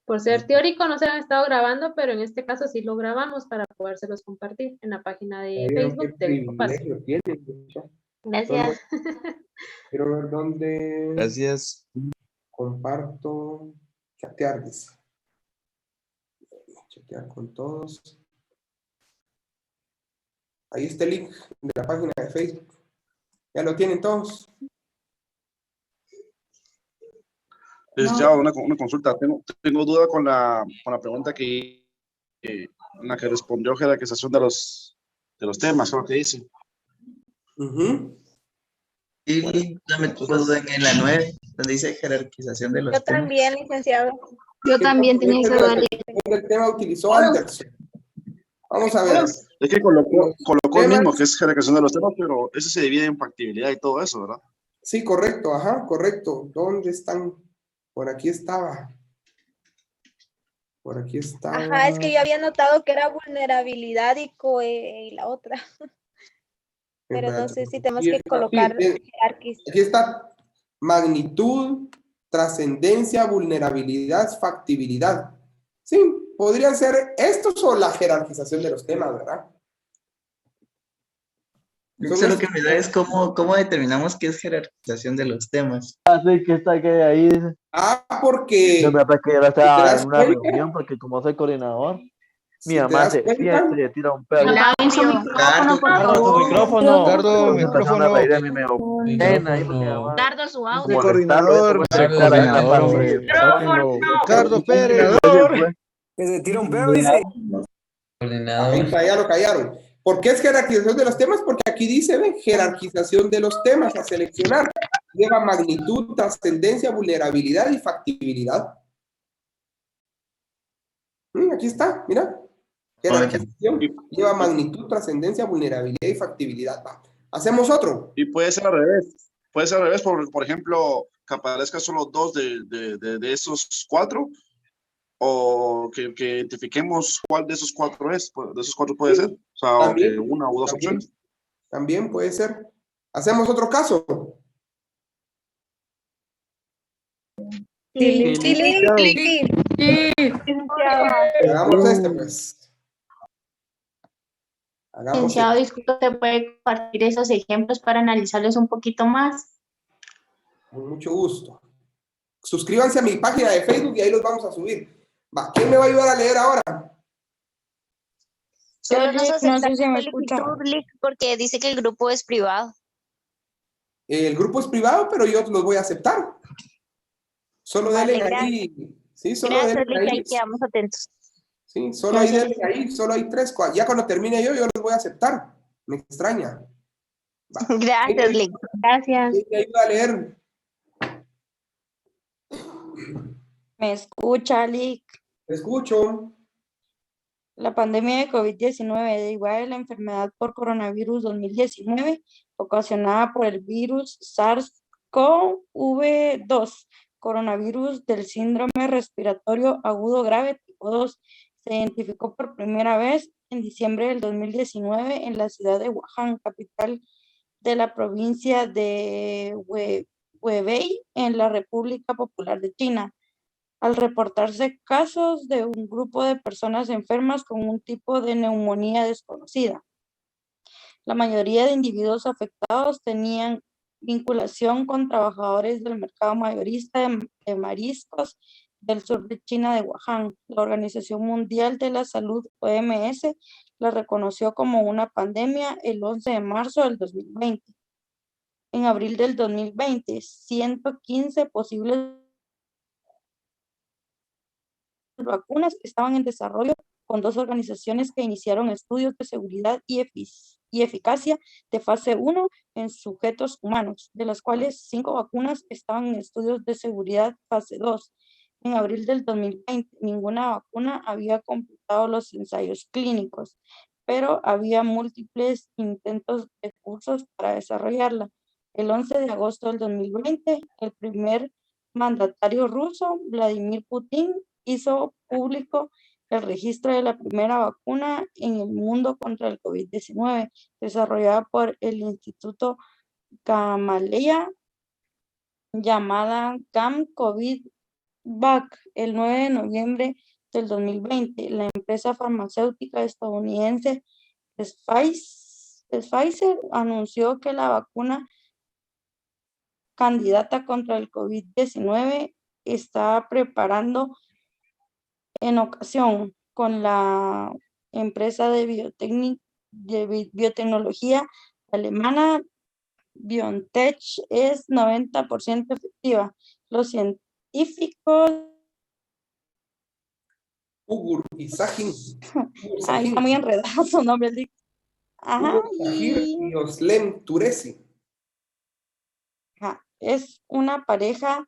Por ser teórico no se han estado grabando, pero en este caso sí lo grabamos para podérselos compartir en la página de Facebook del repaso. Gracias. Quiero ver dónde... Gracias. Comparto. Chatear, dice. Chatear con todos. Ahí está el link de la página de Facebook. ¿Ya lo tienen todos? Licenciado, una consulta. Tengo duda con la pregunta en la que respondió jerarquización de los temas, ¿o lo que dice? Y dame tu duda en la 9, donde dice jerarquización de los Yo temas. también, licenciado. Yo también tenía esa duda. El tema utilizó Anderson. Vamos a ver. Es que colocó el mismo, que es jerarquización de los temas, pero ese se divide en factibilidad y todo eso, ¿verdad? Sí, correcto, ajá, correcto. ¿Dónde están? Por aquí estaba. Por aquí estaba. Ajá, es que yo había notado que era vulnerabilidad y la otra. Pero no sé si tenemos que colocar jerarquía. Aquí está magnitud, trascendencia, vulnerabilidad, factibilidad. Sí, podrían ser estos o la jerarquización de los temas, ¿verdad? Eso lo que me da es cómo determinamos qué es jerarquización de los temas. Así que está que ahí. Porque... Yo me que yo estaba en una reunión porque como soy coordinador, mi mamá se tira un pedo. Dardo, tu micrófono. Dardo, micrófono. Dardo, su audio. Coordinador. Ricardo Pérez. Que se tira un pedo, dice. Ahí ya lo callaron. ¿Por qué es jerarquización de los temas? Porque aquí dice, ven, jerarquización de los temas a seleccionar. Lleva magnitud, trascendencia, vulnerabilidad y factibilidad. Aquí está, mira. Jerarquización lleva magnitud, trascendencia, vulnerabilidad y factibilidad. Va. Hacemos otro. Y puede ser al revés. Puede ser al revés, por ejemplo, que aparezca solo 2 de esos 4, o que identifiquemos cuál de esos 4 es. De esos 4 puede ser. O sea, También, una o 2 opciones. También puede ser. Hacemos otro caso. Sí. Hagamos este, pues. Licenciado, disculpe, ¿usted puede compartir esos ejemplos para analizarlos un poquito más? Con mucho gusto. Suscríbanse a mi página de Facebook y ahí los vamos a subir. Va, ¿quién me va a ayudar a leer ahora? Solo no sé si me escucha. Porque dice que el grupo es privado. El grupo es privado, pero yo los voy a aceptar. Solo denle ahí. Sí, solo Gracias, denle ahí. quedamos atentos. Sí, solo hay, ahí, solo hay 3. Ya cuando termine yo los voy a aceptar. Me extraña. Gracias, Lick. Gracias. ¿Quién me ayuda a leer? ¿Me escucha, Lick? Te escucho. La pandemia de COVID-19 derivada de la enfermedad por coronavirus 2019, ocasionada por el virus SARS-CoV-2, coronavirus del síndrome respiratorio agudo grave tipo 2, se identificó por primera vez en diciembre del 2019 en la ciudad de Wuhan, capital de la provincia de Hubei, en la República Popular de China, al reportarse casos de un grupo de personas enfermas con un tipo de neumonía desconocida. La mayoría de individuos afectados tenían vinculación con trabajadores del mercado mayorista de mariscos del sur de China de Wuhan. La Organización Mundial de la Salud, OMS, la reconoció como una pandemia el 11 de marzo del 2020. En abril del 2020, 115 posibles vacunas estaban en desarrollo con 2 organizaciones que iniciaron estudios de seguridad y eficacia de fase 1 en sujetos humanos, de las cuales 5 vacunas estaban en estudios de seguridad fase 2. En abril del 2020, ninguna vacuna había completado los ensayos clínicos, pero había múltiples intentos de cursos para desarrollarla. El 11 de agosto del 2020, el primer mandatario ruso, Vladimir Putin, hizo público el registro de la primera vacuna en el mundo contra el COVID-19, desarrollada por el Instituto Gamaleya, llamada GAM-COVID-Vac, el 9 de noviembre del 2020. La empresa farmacéutica estadounidense Pfizer anunció que la vacuna candidata contra el COVID-19 está preparando en ocasión con la empresa de biotecnología alemana BioNTech es 90% efectiva. Los científicos... Ugur y Sahin. Ahí está muy enredado su nombre. Ajá, y Özlem Türeci. Es una pareja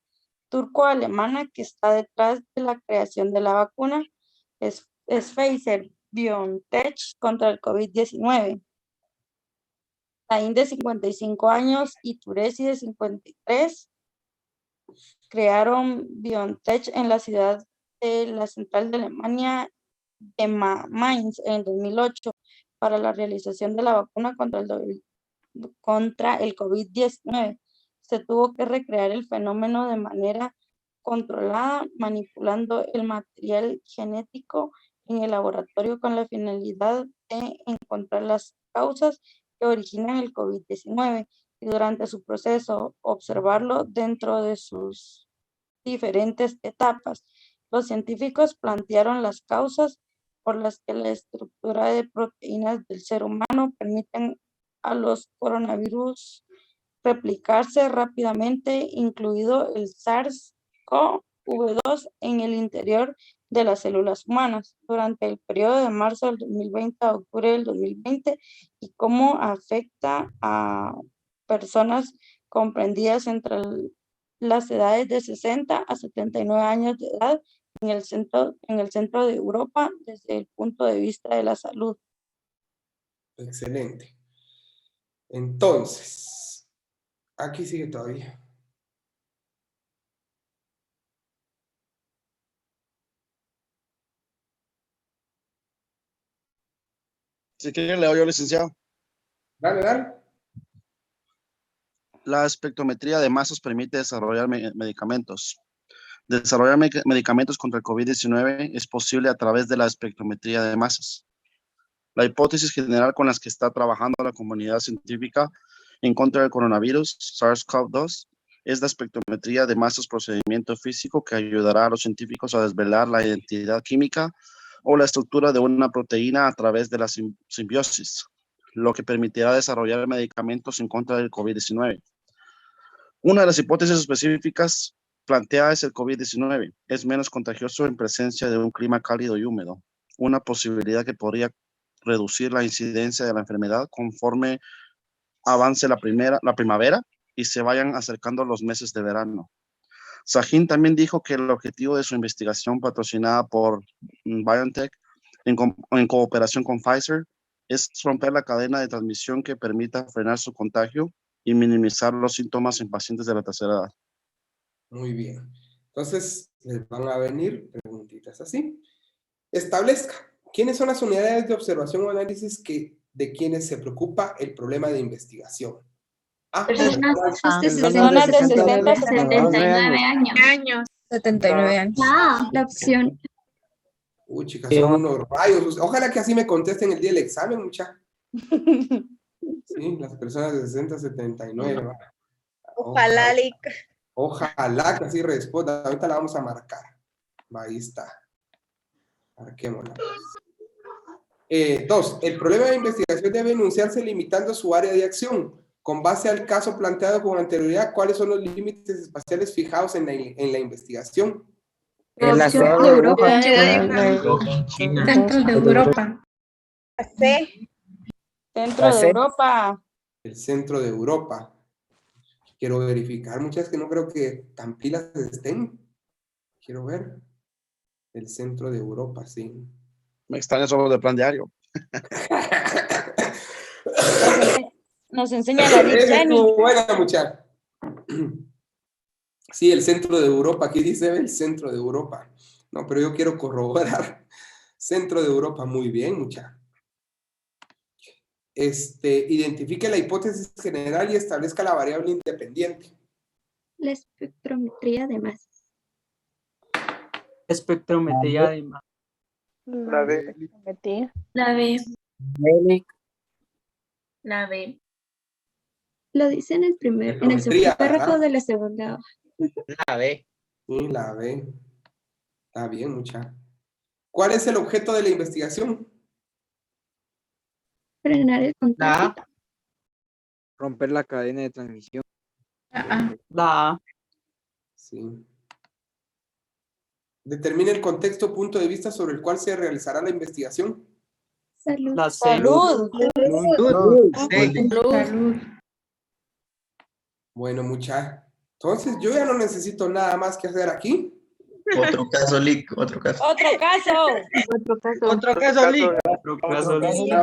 turco-alemana que está detrás de la creación de la vacuna. Es Pfizer BioNTech contra el COVID-19. Sahin, de 55 años, y Türeci, de 53, crearon BioNTech en la ciudad de la central de Alemania de Mainz en 2008 para la realización de la vacuna contra el COVID-19. Se tuvo que recrear el fenómeno de manera controlada, manipulando el material genético en el laboratorio con la finalidad de encontrar las causas que originan el COVID-19 y durante su proceso observarlo dentro de sus diferentes etapas. Los científicos plantearon las causas por las que la estructura de proteínas del ser humano permiten a los coronavirus replicarse rápidamente, incluido el SARS-CoV-2 en el interior de las células humanas durante el periodo de marzo del 2020 a octubre del 2020 y cómo afecta a personas comprendidas entre las edades de 60 a 79 años de edad en el centro de Europa desde el punto de vista de la salud. Excelente. Entonces, aquí sigue todavía. Si quiere, le doy yo, licenciado. Dale. La espectrometría de masas permite desarrollar medicamentos. Desarrollar medicamentos contra el COVID-19 es posible a través de la espectrometría de masas. La hipótesis general con la que está trabajando la comunidad científica en contra del coronavirus SARS-CoV-2 es la espectrometría de masas, procedimiento físico que ayudará a los científicos a desvelar la identidad química o la estructura de una proteína a través de la simbiosis, lo que permitirá desarrollar medicamentos en contra del COVID-19. Una de las hipótesis específicas planteada es el COVID-19. Es menos contagioso en presencia de un clima cálido y húmedo. una posibilidad que podría reducir la incidencia de la enfermedad conforme avance la primavera y se vayan acercando los meses de verano. Sahin también dijo que el objetivo de su investigación patrocinada por BioNTech en cooperación con Pfizer es romper la cadena de transmisión que permita frenar su contagio y minimizar los síntomas en pacientes de la tercera edad. Muy bien. Entonces, les van a venir preguntitas así. Establezca, ¿quiénes son las unidades de observación o análisis de quienes se preocupa el problema de investigación? Personas de 60 a 79 años. 79 años. La opción. Uy, chicas, son unos rayos. Ojalá que así me contesten el día del examen, mucha. Sí, las personas de 60 a 79. Ojalá, Lick. Ojalá que así responda. Ahorita la vamos a marcar. Ahí está. Marquémosla. 2. El problema de investigación debe enunciarse limitando su área de acción. Con base al caso planteado con anterioridad, ¿cuáles son los límites espaciales fijados en la investigación? En la ciudad de Europa. Centro de Europa. Centro de Europa. El centro de Europa. Quiero verificar, muchas que no creo que tan pilas estén. Quiero ver. El centro de Europa, sí. Me extraña solo del plan diario. Nos enseña la Jenny. Buena, muchacha. Sí, el centro de Europa. Aquí dice el centro de Europa. No, pero yo quiero corroborar. Centro de Europa, muy bien, muchacha. Identifique la hipótesis general y establezca la variable independiente. La espectrometría de masas. Espectrometría de masas. La B. La B. La B. Lo dice en el segundo párrafo de la segunda hoja. La B. Sí, la B. Está bien, mucha. ¿Cuál es el objeto de la investigación? Frenar el contagio. Romper la cadena de transmisión. La A. Sí. Determine el contexto o punto de vista sobre el cual se realizará la investigación. Salud. La Salud. Salud. Bueno, mucha. Entonces, yo ya no necesito nada más que hacer aquí. Otro caso, Lick, otro caso. Otro caso. Otro caso, Lick.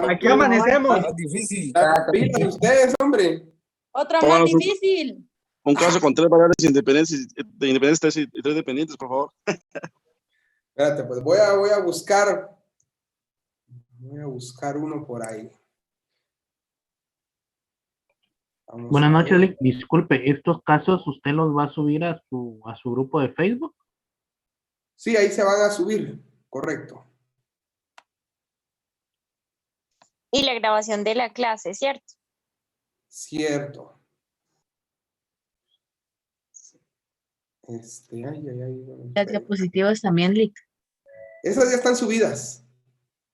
Aquí amanecemos. Difícil. Pilas ustedes, hombre. Otra más difícil. Un caso con 3 variables independientes, y 3 dependientes, por favor. Espérate, pues voy a buscar. Voy a buscar uno por ahí. Vamos Buenas a noches, ver. Lick. Disculpe, ¿estos casos usted los va a subir a su grupo de Facebook? Sí, ahí se van a subir. Correcto. Y la grabación de la clase, ¿cierto? Cierto. Las diapositivas también, Lick. Esas ya están subidas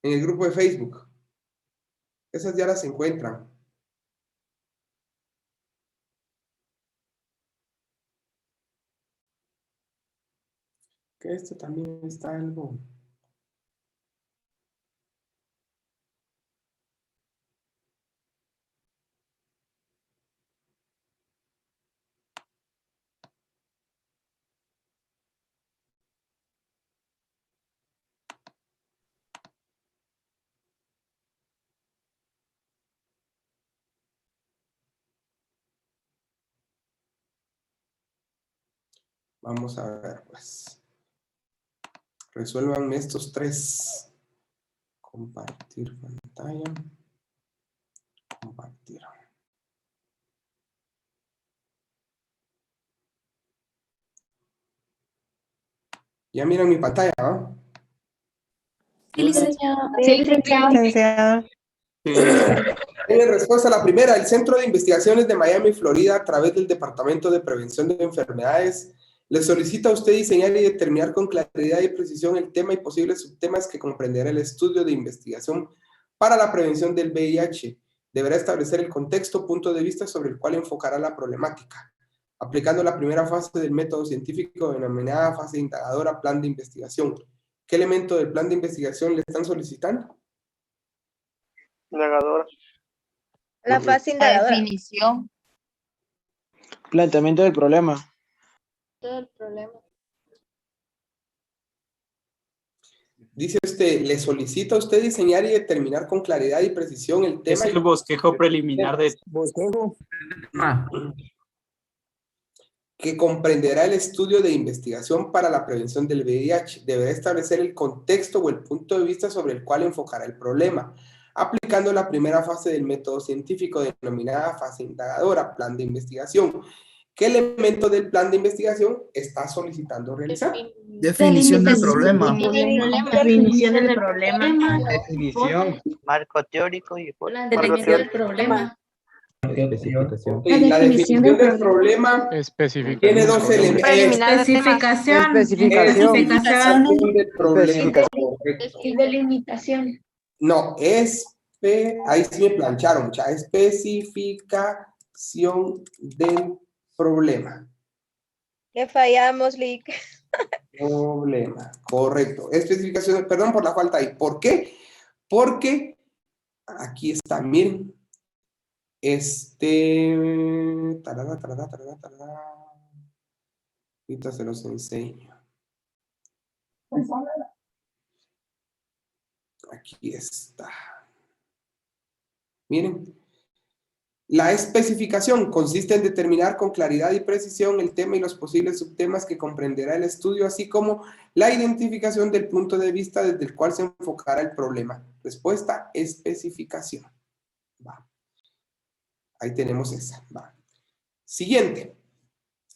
en el grupo de Facebook. Esas ya las encuentran. Que esto también está algo. Vamos a ver, pues. Resuélvanme estos 3. Compartir pantalla. Compartir. Ya miran mi pantalla, ¿no? Sí, licenciado. Sí, licenciado. En respuesta a la primera, el Centro de Investigaciones de Miami, Florida, a través del Departamento de Prevención de Enfermedades, le solicita a usted diseñar y determinar con claridad y precisión el tema y posibles subtemas que comprenderá el estudio de investigación para la prevención del VIH. Deberá establecer el contexto, punto de vista sobre el cual enfocará la problemática, aplicando la primera fase del método científico denominada fase indagadora, plan de investigación, ¿Qué elemento del plan de investigación le están solicitando? Indagadora. La fase indagadora. Definición. Planteamiento del problema. Todo el problema. Dice usted, le solicita a usted diseñar y determinar con claridad y precisión el tema. Es el bosquejo preliminar de... Bosquejo. Que comprenderá el estudio de investigación para la prevención del VIH. Deberá establecer el contexto o el punto de vista sobre el cual enfocará el problema, aplicando la primera fase del método científico denominada fase indagadora, plan de investigación. ¿Qué elemento del plan de investigación está solicitando realizar? Definición del problema. Definición del problema. Definición. Marco teórico y Planteamiento del problema. especificación. Ok, la definición del problema tiene dos elementos. Especificación. Especificación del problema. Y delimitación. No, ahí sí me plancharon, mucha. Especificación del problema. Le fallamos, Lick. Problema, correcto. Especificación, perdón por la falta ahí. ¿Por qué? Porque aquí está, miren. Ahorita se los enseño. Aquí está. Miren. La especificación consiste en determinar con claridad y precisión el tema y los posibles subtemas que comprenderá el estudio, así como la identificación del punto de vista desde el cual se enfocará el problema. Respuesta, especificación. Va. Ahí tenemos esa. Va. Siguiente.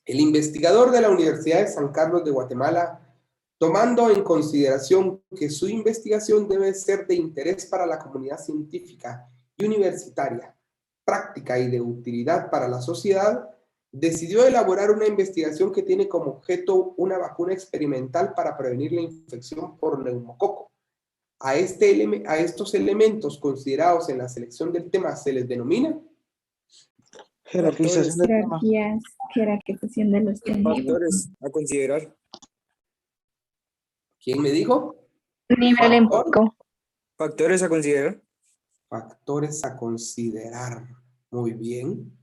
El investigador de la Universidad de San Carlos de Guatemala, tomando en consideración que su investigación debe ser de interés para la comunidad científica y universitaria, práctica y de utilidad para la sociedad, decidió elaborar una investigación que tiene como objeto una vacuna experimental para prevenir la infección por neumococo. A estos elementos considerados en la selección del tema se les denomina Jerarquización del tema. Jerarquización de los temas. Factores a considerar. ¿Quién me dijo? Nivel empírico. Factores a considerar. Factores a considerar. Muy bien.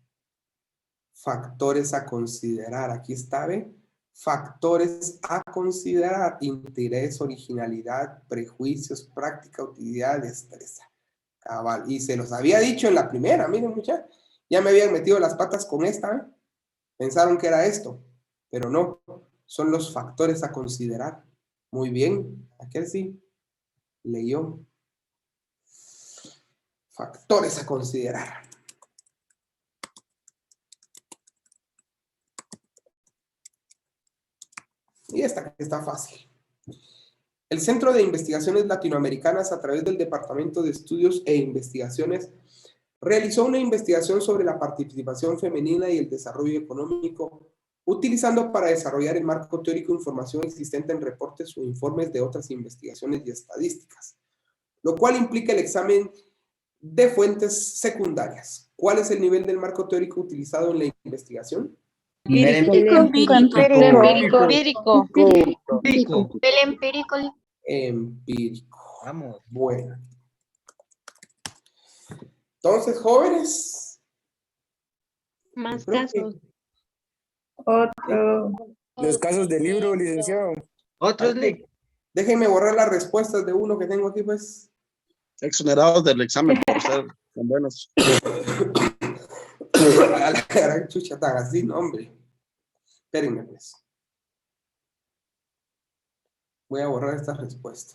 Factores a considerar. Aquí está, ¿ve? Factores a considerar. Interés, originalidad, prejuicios, práctica, utilidad, destreza. Cabal. Y se los había dicho en la primera, miren muchachos. Ya me habían metido las patas con esta, ¿eh? Pensaron que era esto, pero no. Son los factores a considerar. Muy bien. Aquel sí leyó. Factores a considerar. Y esta que está fácil. El Centro de Investigaciones Latinoamericanas, a través del Departamento de Estudios e Investigaciones, realizó una investigación sobre la participación femenina y el desarrollo económico, utilizando para desarrollar el marco teórico información existente en reportes o informes de otras investigaciones y estadísticas, lo cual implica el examen de fuentes secundarias. ¿Cuál es el nivel del marco teórico utilizado en la investigación? Empírico. El empírico. Empírico. Vamos. Bueno. Entonces, jóvenes. Más casos. Los casos del libro, licenciado. Otros, déjenme borrar las respuestas de uno que tengo aquí, pues. Exonerados del examen por ser tan buenos. A la gran chucha tan así, no, hombre. Espérenme, pues. Voy a borrar esta respuesta.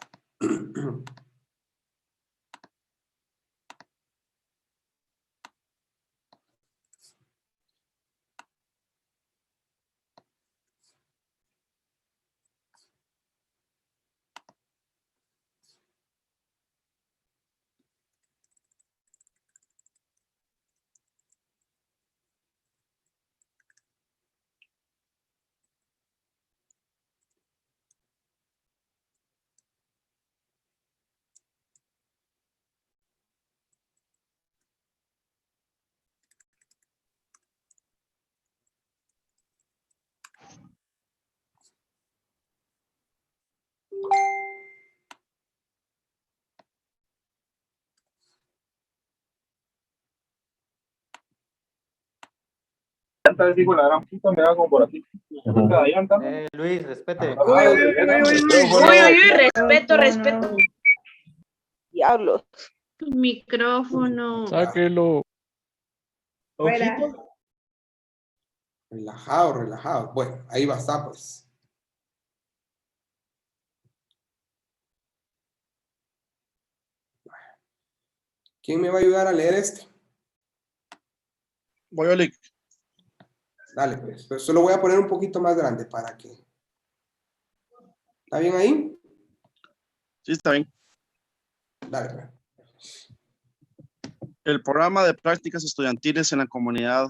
Digo, la gran puta me da como por aquí. Luis, respete. Respeto. Diablos. Micrófono. Sáquelo. Ojito. Relajado, relajado. Bueno, ahí va a estar, pues. ¿Quién me va a ayudar a leer este? Voy a leer. Dale, pues. Pero solo voy a poner un poquito más grande para que... ¿Está bien ahí? Sí, está bien. Dale, pues. El programa de prácticas estudiantiles en la comunidad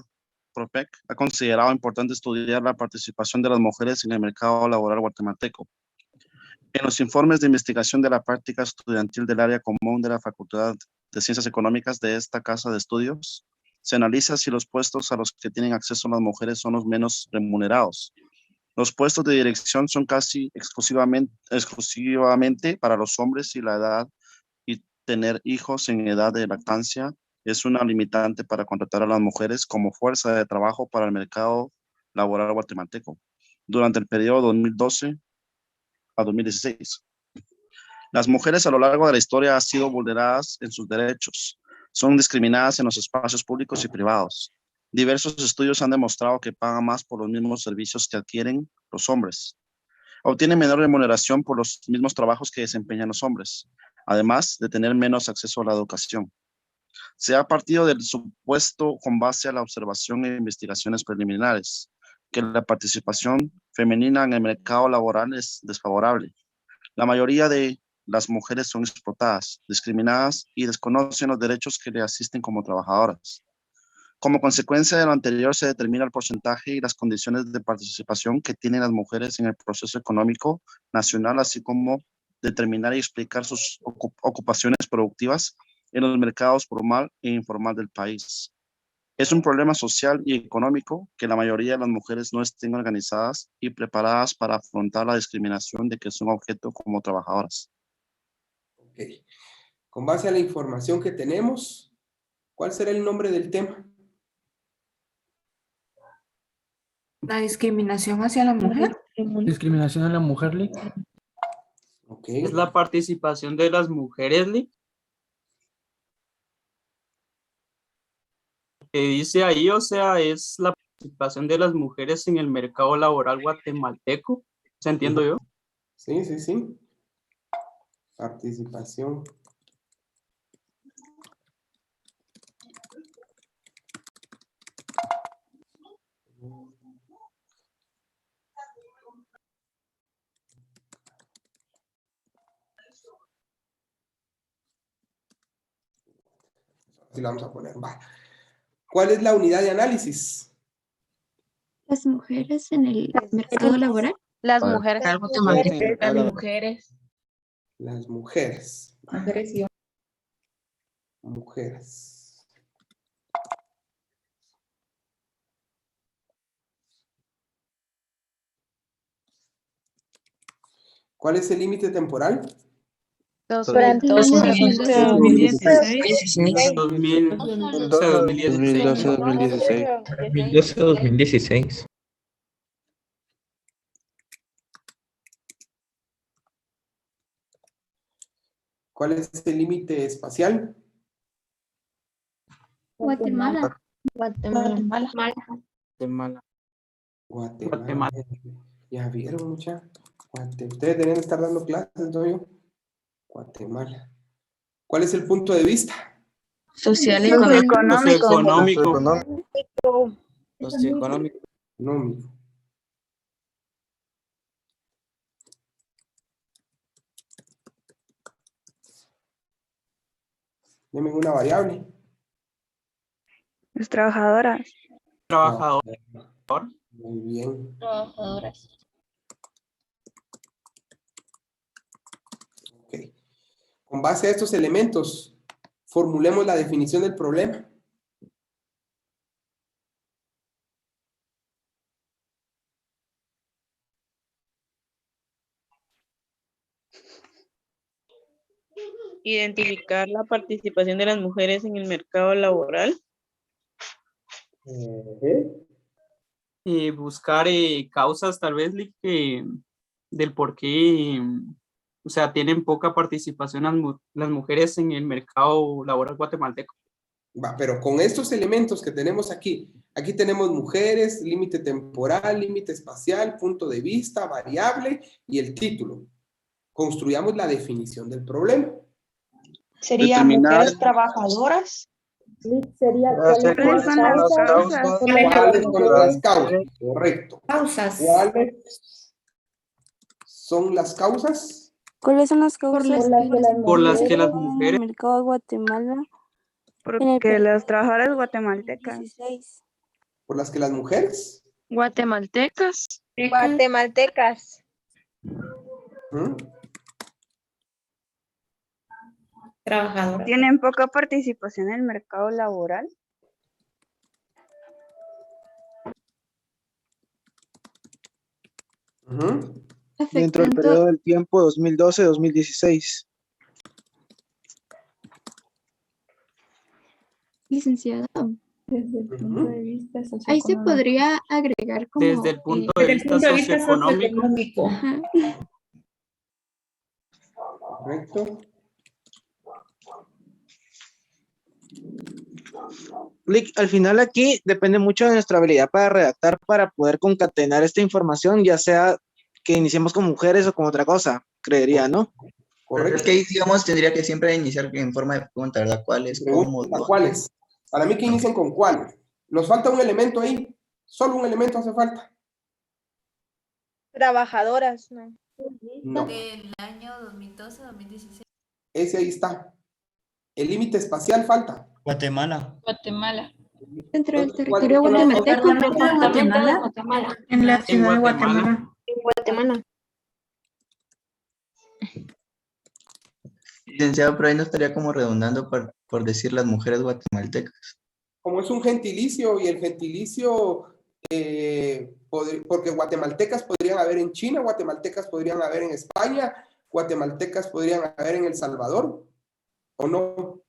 PROPEC ha considerado importante estudiar la participación de las mujeres en el mercado laboral guatemalteco. En los informes de investigación de la práctica estudiantil del área común de la Facultad de Ciencias Económicas de esta casa de estudios, se analiza si los puestos a los que tienen acceso las mujeres son los menos remunerados. Los puestos de dirección son casi exclusivamente para los hombres y la edad y tener hijos en edad de lactancia es una limitante para contratar a las mujeres como fuerza de trabajo para el mercado laboral guatemalteco durante el periodo 2012 a 2016. Las mujeres a lo largo de la historia han sido vulneradas en sus derechos, son discriminadas en los espacios públicos y privados. Diversos estudios han demostrado que pagan más por los mismos servicios que adquieren los hombres. Obtienen menor remuneración por los mismos trabajos que desempeñan los hombres, además de tener menos acceso a la educación. Se ha partido del supuesto con base a la observación e investigaciones preliminares, que la participación femenina en el mercado laboral es desfavorable. La mayoría de las mujeres son explotadas, discriminadas y desconocen los derechos que le asisten como trabajadoras. Como consecuencia de lo anterior, se determina el porcentaje y las condiciones de participación que tienen las mujeres en el proceso económico nacional, así como determinar y explicar sus ocupaciones productivas en los mercados formal e informal del país. Es un problema social y económico que la mayoría de las mujeres no estén organizadas y preparadas para afrontar la discriminación de que son objeto como trabajadoras. Ok. Con base a la información que tenemos, ¿cuál será el nombre del tema? La discriminación hacia la mujer. Discriminación a la mujer, Lee. Ok. Es la participación de las mujeres, Lee. Que dice ahí, o sea, es la participación de las mujeres en el mercado laboral guatemalteco. ¿Se entiendo yo? Sí, sí, sí. Participación. Así la vamos a poner. Va. ¿Cuál es la unidad de análisis? Las mujeres en el mercado laboral. Las A ver. mujeres. Las mujeres. Las mujeres. Mujeres y Mujeres. ¿Cuál es el límite temporal? 2012. 2016. 2012-2016. 2012-2016. ¿Cuál es el límite espacial? Guatemala. Guatemala. Guatemala. Ya vieron, muchachos. Ustedes deberían estar dando clases, ¿no? Yo. Guatemala. ¿Cuál es el punto de vista? social y Socioeconómico. Socioeconómico. Económico. Deme una variable. Las trabajadoras. Trabajador. Muy bien. Trabajadoras. Ok. Con base a estos elementos, formulemos la definición del problema. Identificar la participación de las mujeres en el mercado laboral. buscar causas tal vez del por qué, o sea, tienen poca participación las mujeres en el mercado laboral guatemalteco. Va, pero con estos elementos que tenemos aquí tenemos mujeres, límite temporal, límite espacial, punto de vista, variable y el título. Construyamos la definición del problema. ¿Sería mujeres trabajadoras? ¿Cuáles son las causas? ¿Cuáles son las causas? Correcto. Causas. ¿Cuáles son las causas? ¿Cuáles son las causas Por las que las en mujeres... el mercado de Guatemala? Porque las trabajadoras guatemaltecas. 16. ¿Por las que las mujeres? Guatemaltecas. Guatemaltecas. ¿Mm? Trabajadoras. Tienen poca participación en el mercado laboral. Ujú. Dentro del periodo del tiempo 2012-2016. Licenciado, desde el punto de vista socioeconómico. Ahí se podría agregar como... Desde el punto de vista socioeconómico. Ajá. Correcto. Al final aquí depende mucho de nuestra habilidad para redactar, para poder concatenar esta información, ya sea que iniciemos con mujeres o con otra cosa, creería, ¿no? Correcto. Es que ahí, digamos, tendría que siempre iniciar en forma de pregunta, ¿verdad? ¿Cuáles? ¿Cómo? ¿Cuáles? Para mí que inicien con cuáles. Nos falta un elemento ahí. Solo un elemento hace falta. Trabajadoras, ¿no? No. Del año 2012-2016. Ese ahí está. El límite espacial falta. Guatemala. Guatemala. Dentro del ¿Cuál- territorio cuál- guatemalteco. Guatemala. En la ciudad de Guatemala. En Guatemala. Licenciado, pero ahí no estaría como redundando por decir las mujeres guatemaltecas. Como es un gentilicio y el gentilicio, porque guatemaltecas podrían haber en China, guatemaltecas podrían haber en España, guatemaltecas podrían haber en El Salvador, ¿o no?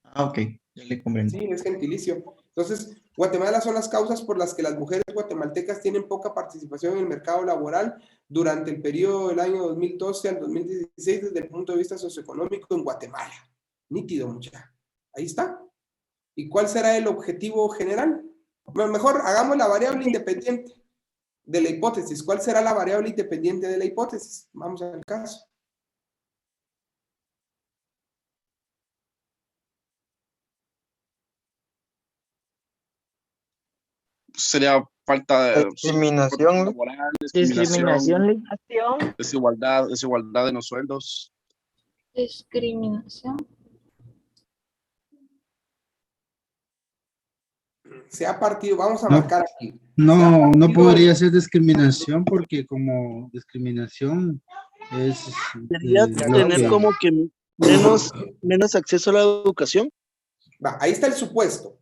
Ah, ok, ya le comprendo. Sí, es gentilicio. Entonces, Guatemala son las causas por las que las mujeres guatemaltecas tienen poca participación en el mercado laboral durante el periodo del año 2012 al 2016 desde el punto de vista socioeconómico en Guatemala. Nítido, muchacha. Ahí está. ¿Y cuál será el objetivo general? Bueno, mejor hagamos la variable independiente de la hipótesis. ¿Cuál será la variable independiente de la hipótesis? Vamos al caso. Sería falta de Discriminación. laboral, Discriminación. desigualdad en los sueldos. Discriminación. Se ha partido, vamos a marcar aquí. No podría ser discriminación porque como discriminación es... Sería tener como que menos acceso a la educación. Va, ahí está el supuesto.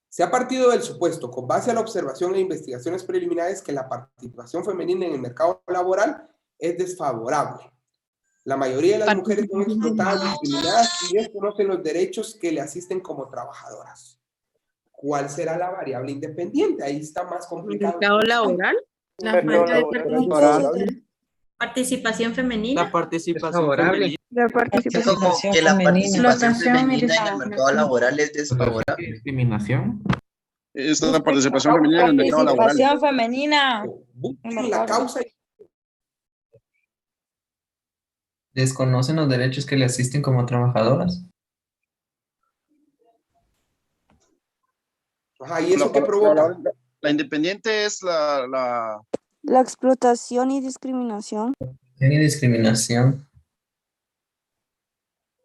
Se ha partido del supuesto, con base a la observación e investigaciones preliminares, que la participación femenina en el mercado laboral es desfavorable. La mayoría de las mujeres son explotadas, discriminadas y desconocen los derechos que le asisten como trabajadoras. ¿Cuál será la variable independiente? Ahí está más complicado. ¿Mercado laboral? La falta de participación femenina. La participación femenina. La Es participación. como que la participación Explotación femenina en el militar. mercado laboral es desfavorable. Discriminación. Es la participación femenina en el mercado laboral. Participación femenina. Busquen la causa y ¿Desconocen los derechos que le asisten como trabajadoras? ajá, ¿y eso qué provoca? La independiente es La explotación y discriminación. Tiene discriminación.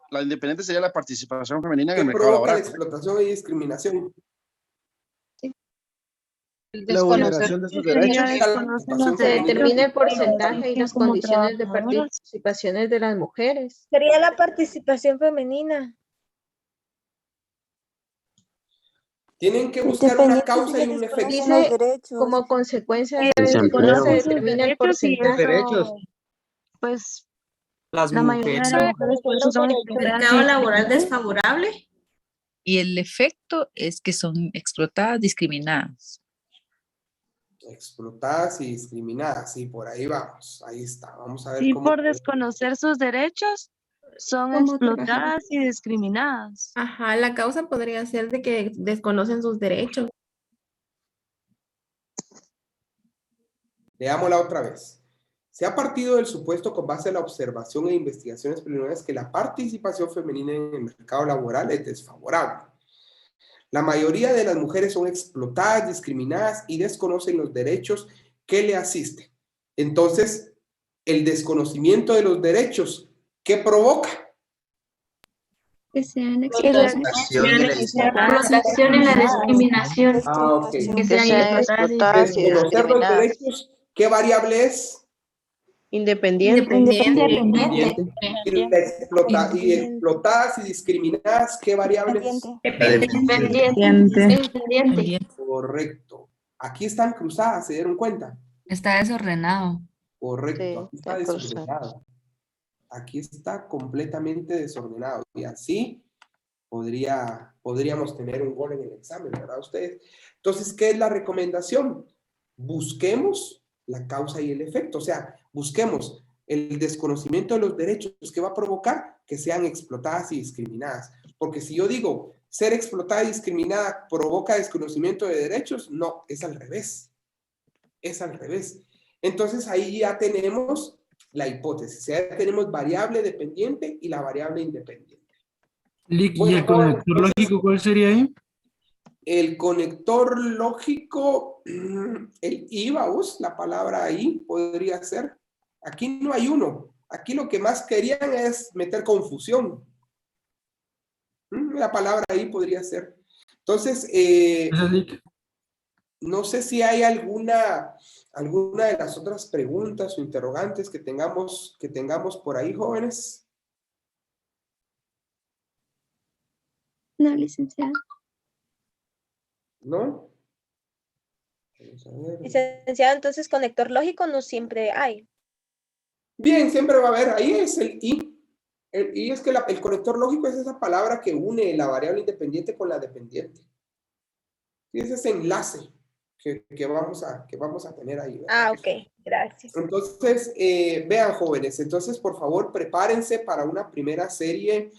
la independiente sería la participación femenina en ¿Qué el mercado provoca la laboral. explotación y discriminación? La vulneración de sus derechos. Se determina el porcentaje y las condiciones de participaciones de las mujeres. Sería la participación femenina. Tienen que buscar una causa y un efecto. Dice como consecuencia de eso se determina el porcentaje. Pues la mayoría de las mujeres por eso son Mercado laboral desfavorable. Y el efecto es que son explotadas, discriminadas. Explotadas y discriminadas. Sí, por ahí vamos. Ahí está. Vamos a ver Y cómo. por desconocer sus derechos, son Como explotadas y discriminadas. Ajá, la causa podría ser de que desconocen sus derechos. Leámosla otra vez. Se ha partido del supuesto con base a la observación e investigaciones preliminares que la participación femenina en el mercado laboral es desfavorable. La mayoría de las mujeres son explotadas, discriminadas y desconocen los derechos que le asisten. Entonces, el desconocimiento de los derechos, ¿qué provoca? Que sean Explotación y la explotación y la discriminación. Ah, ok. Que sean explotadas y Desconocer los discriminadas. derechos, ¿qué variable es? Independiente. Y explotadas y discriminadas, ¿qué variables? Independiente. Correcto. Aquí están cruzadas, ¿se dieron cuenta? Está desordenado. Correcto, aquí está está desordenado. Aquí está completamente desordenado. Y así podríamos tener un gol en el examen, ¿verdad ustedes? Entonces, ¿qué es la recomendación? Busquemos la causa y el efecto. O sea, busquemos el desconocimiento de los derechos que va a provocar que sean explotadas y discriminadas. Porque si yo digo, ser explotada y discriminada provoca desconocimiento de derechos, no, es al revés. Es al revés. Entonces, ahí ya tenemos la hipótesis. Ya tenemos variable dependiente y la variable independiente. ¿Y el conector lógico cuál sería ahí? El conector lógico, el IVAUS, la palabra ahí podría ser. Aquí no hay uno. Aquí lo que más querían es meter confusión. La palabra ahí podría ser. Entonces, no sé si hay alguna de las otras preguntas o interrogantes que tengamos por ahí, jóvenes. No, licenciado. ¿No? Vamos a ver. Licenciado, entonces conector lógico no siempre hay. Bien, siempre va a haber. Ahí es el I. El I es que el conector lógico es esa palabra que une la variable independiente con la dependiente. Y es ese enlace que vamos a tener ahí, ¿verdad? Ah, ok. Gracias. Entonces, vean, jóvenes, entonces, por favor, prepárense para una primera serie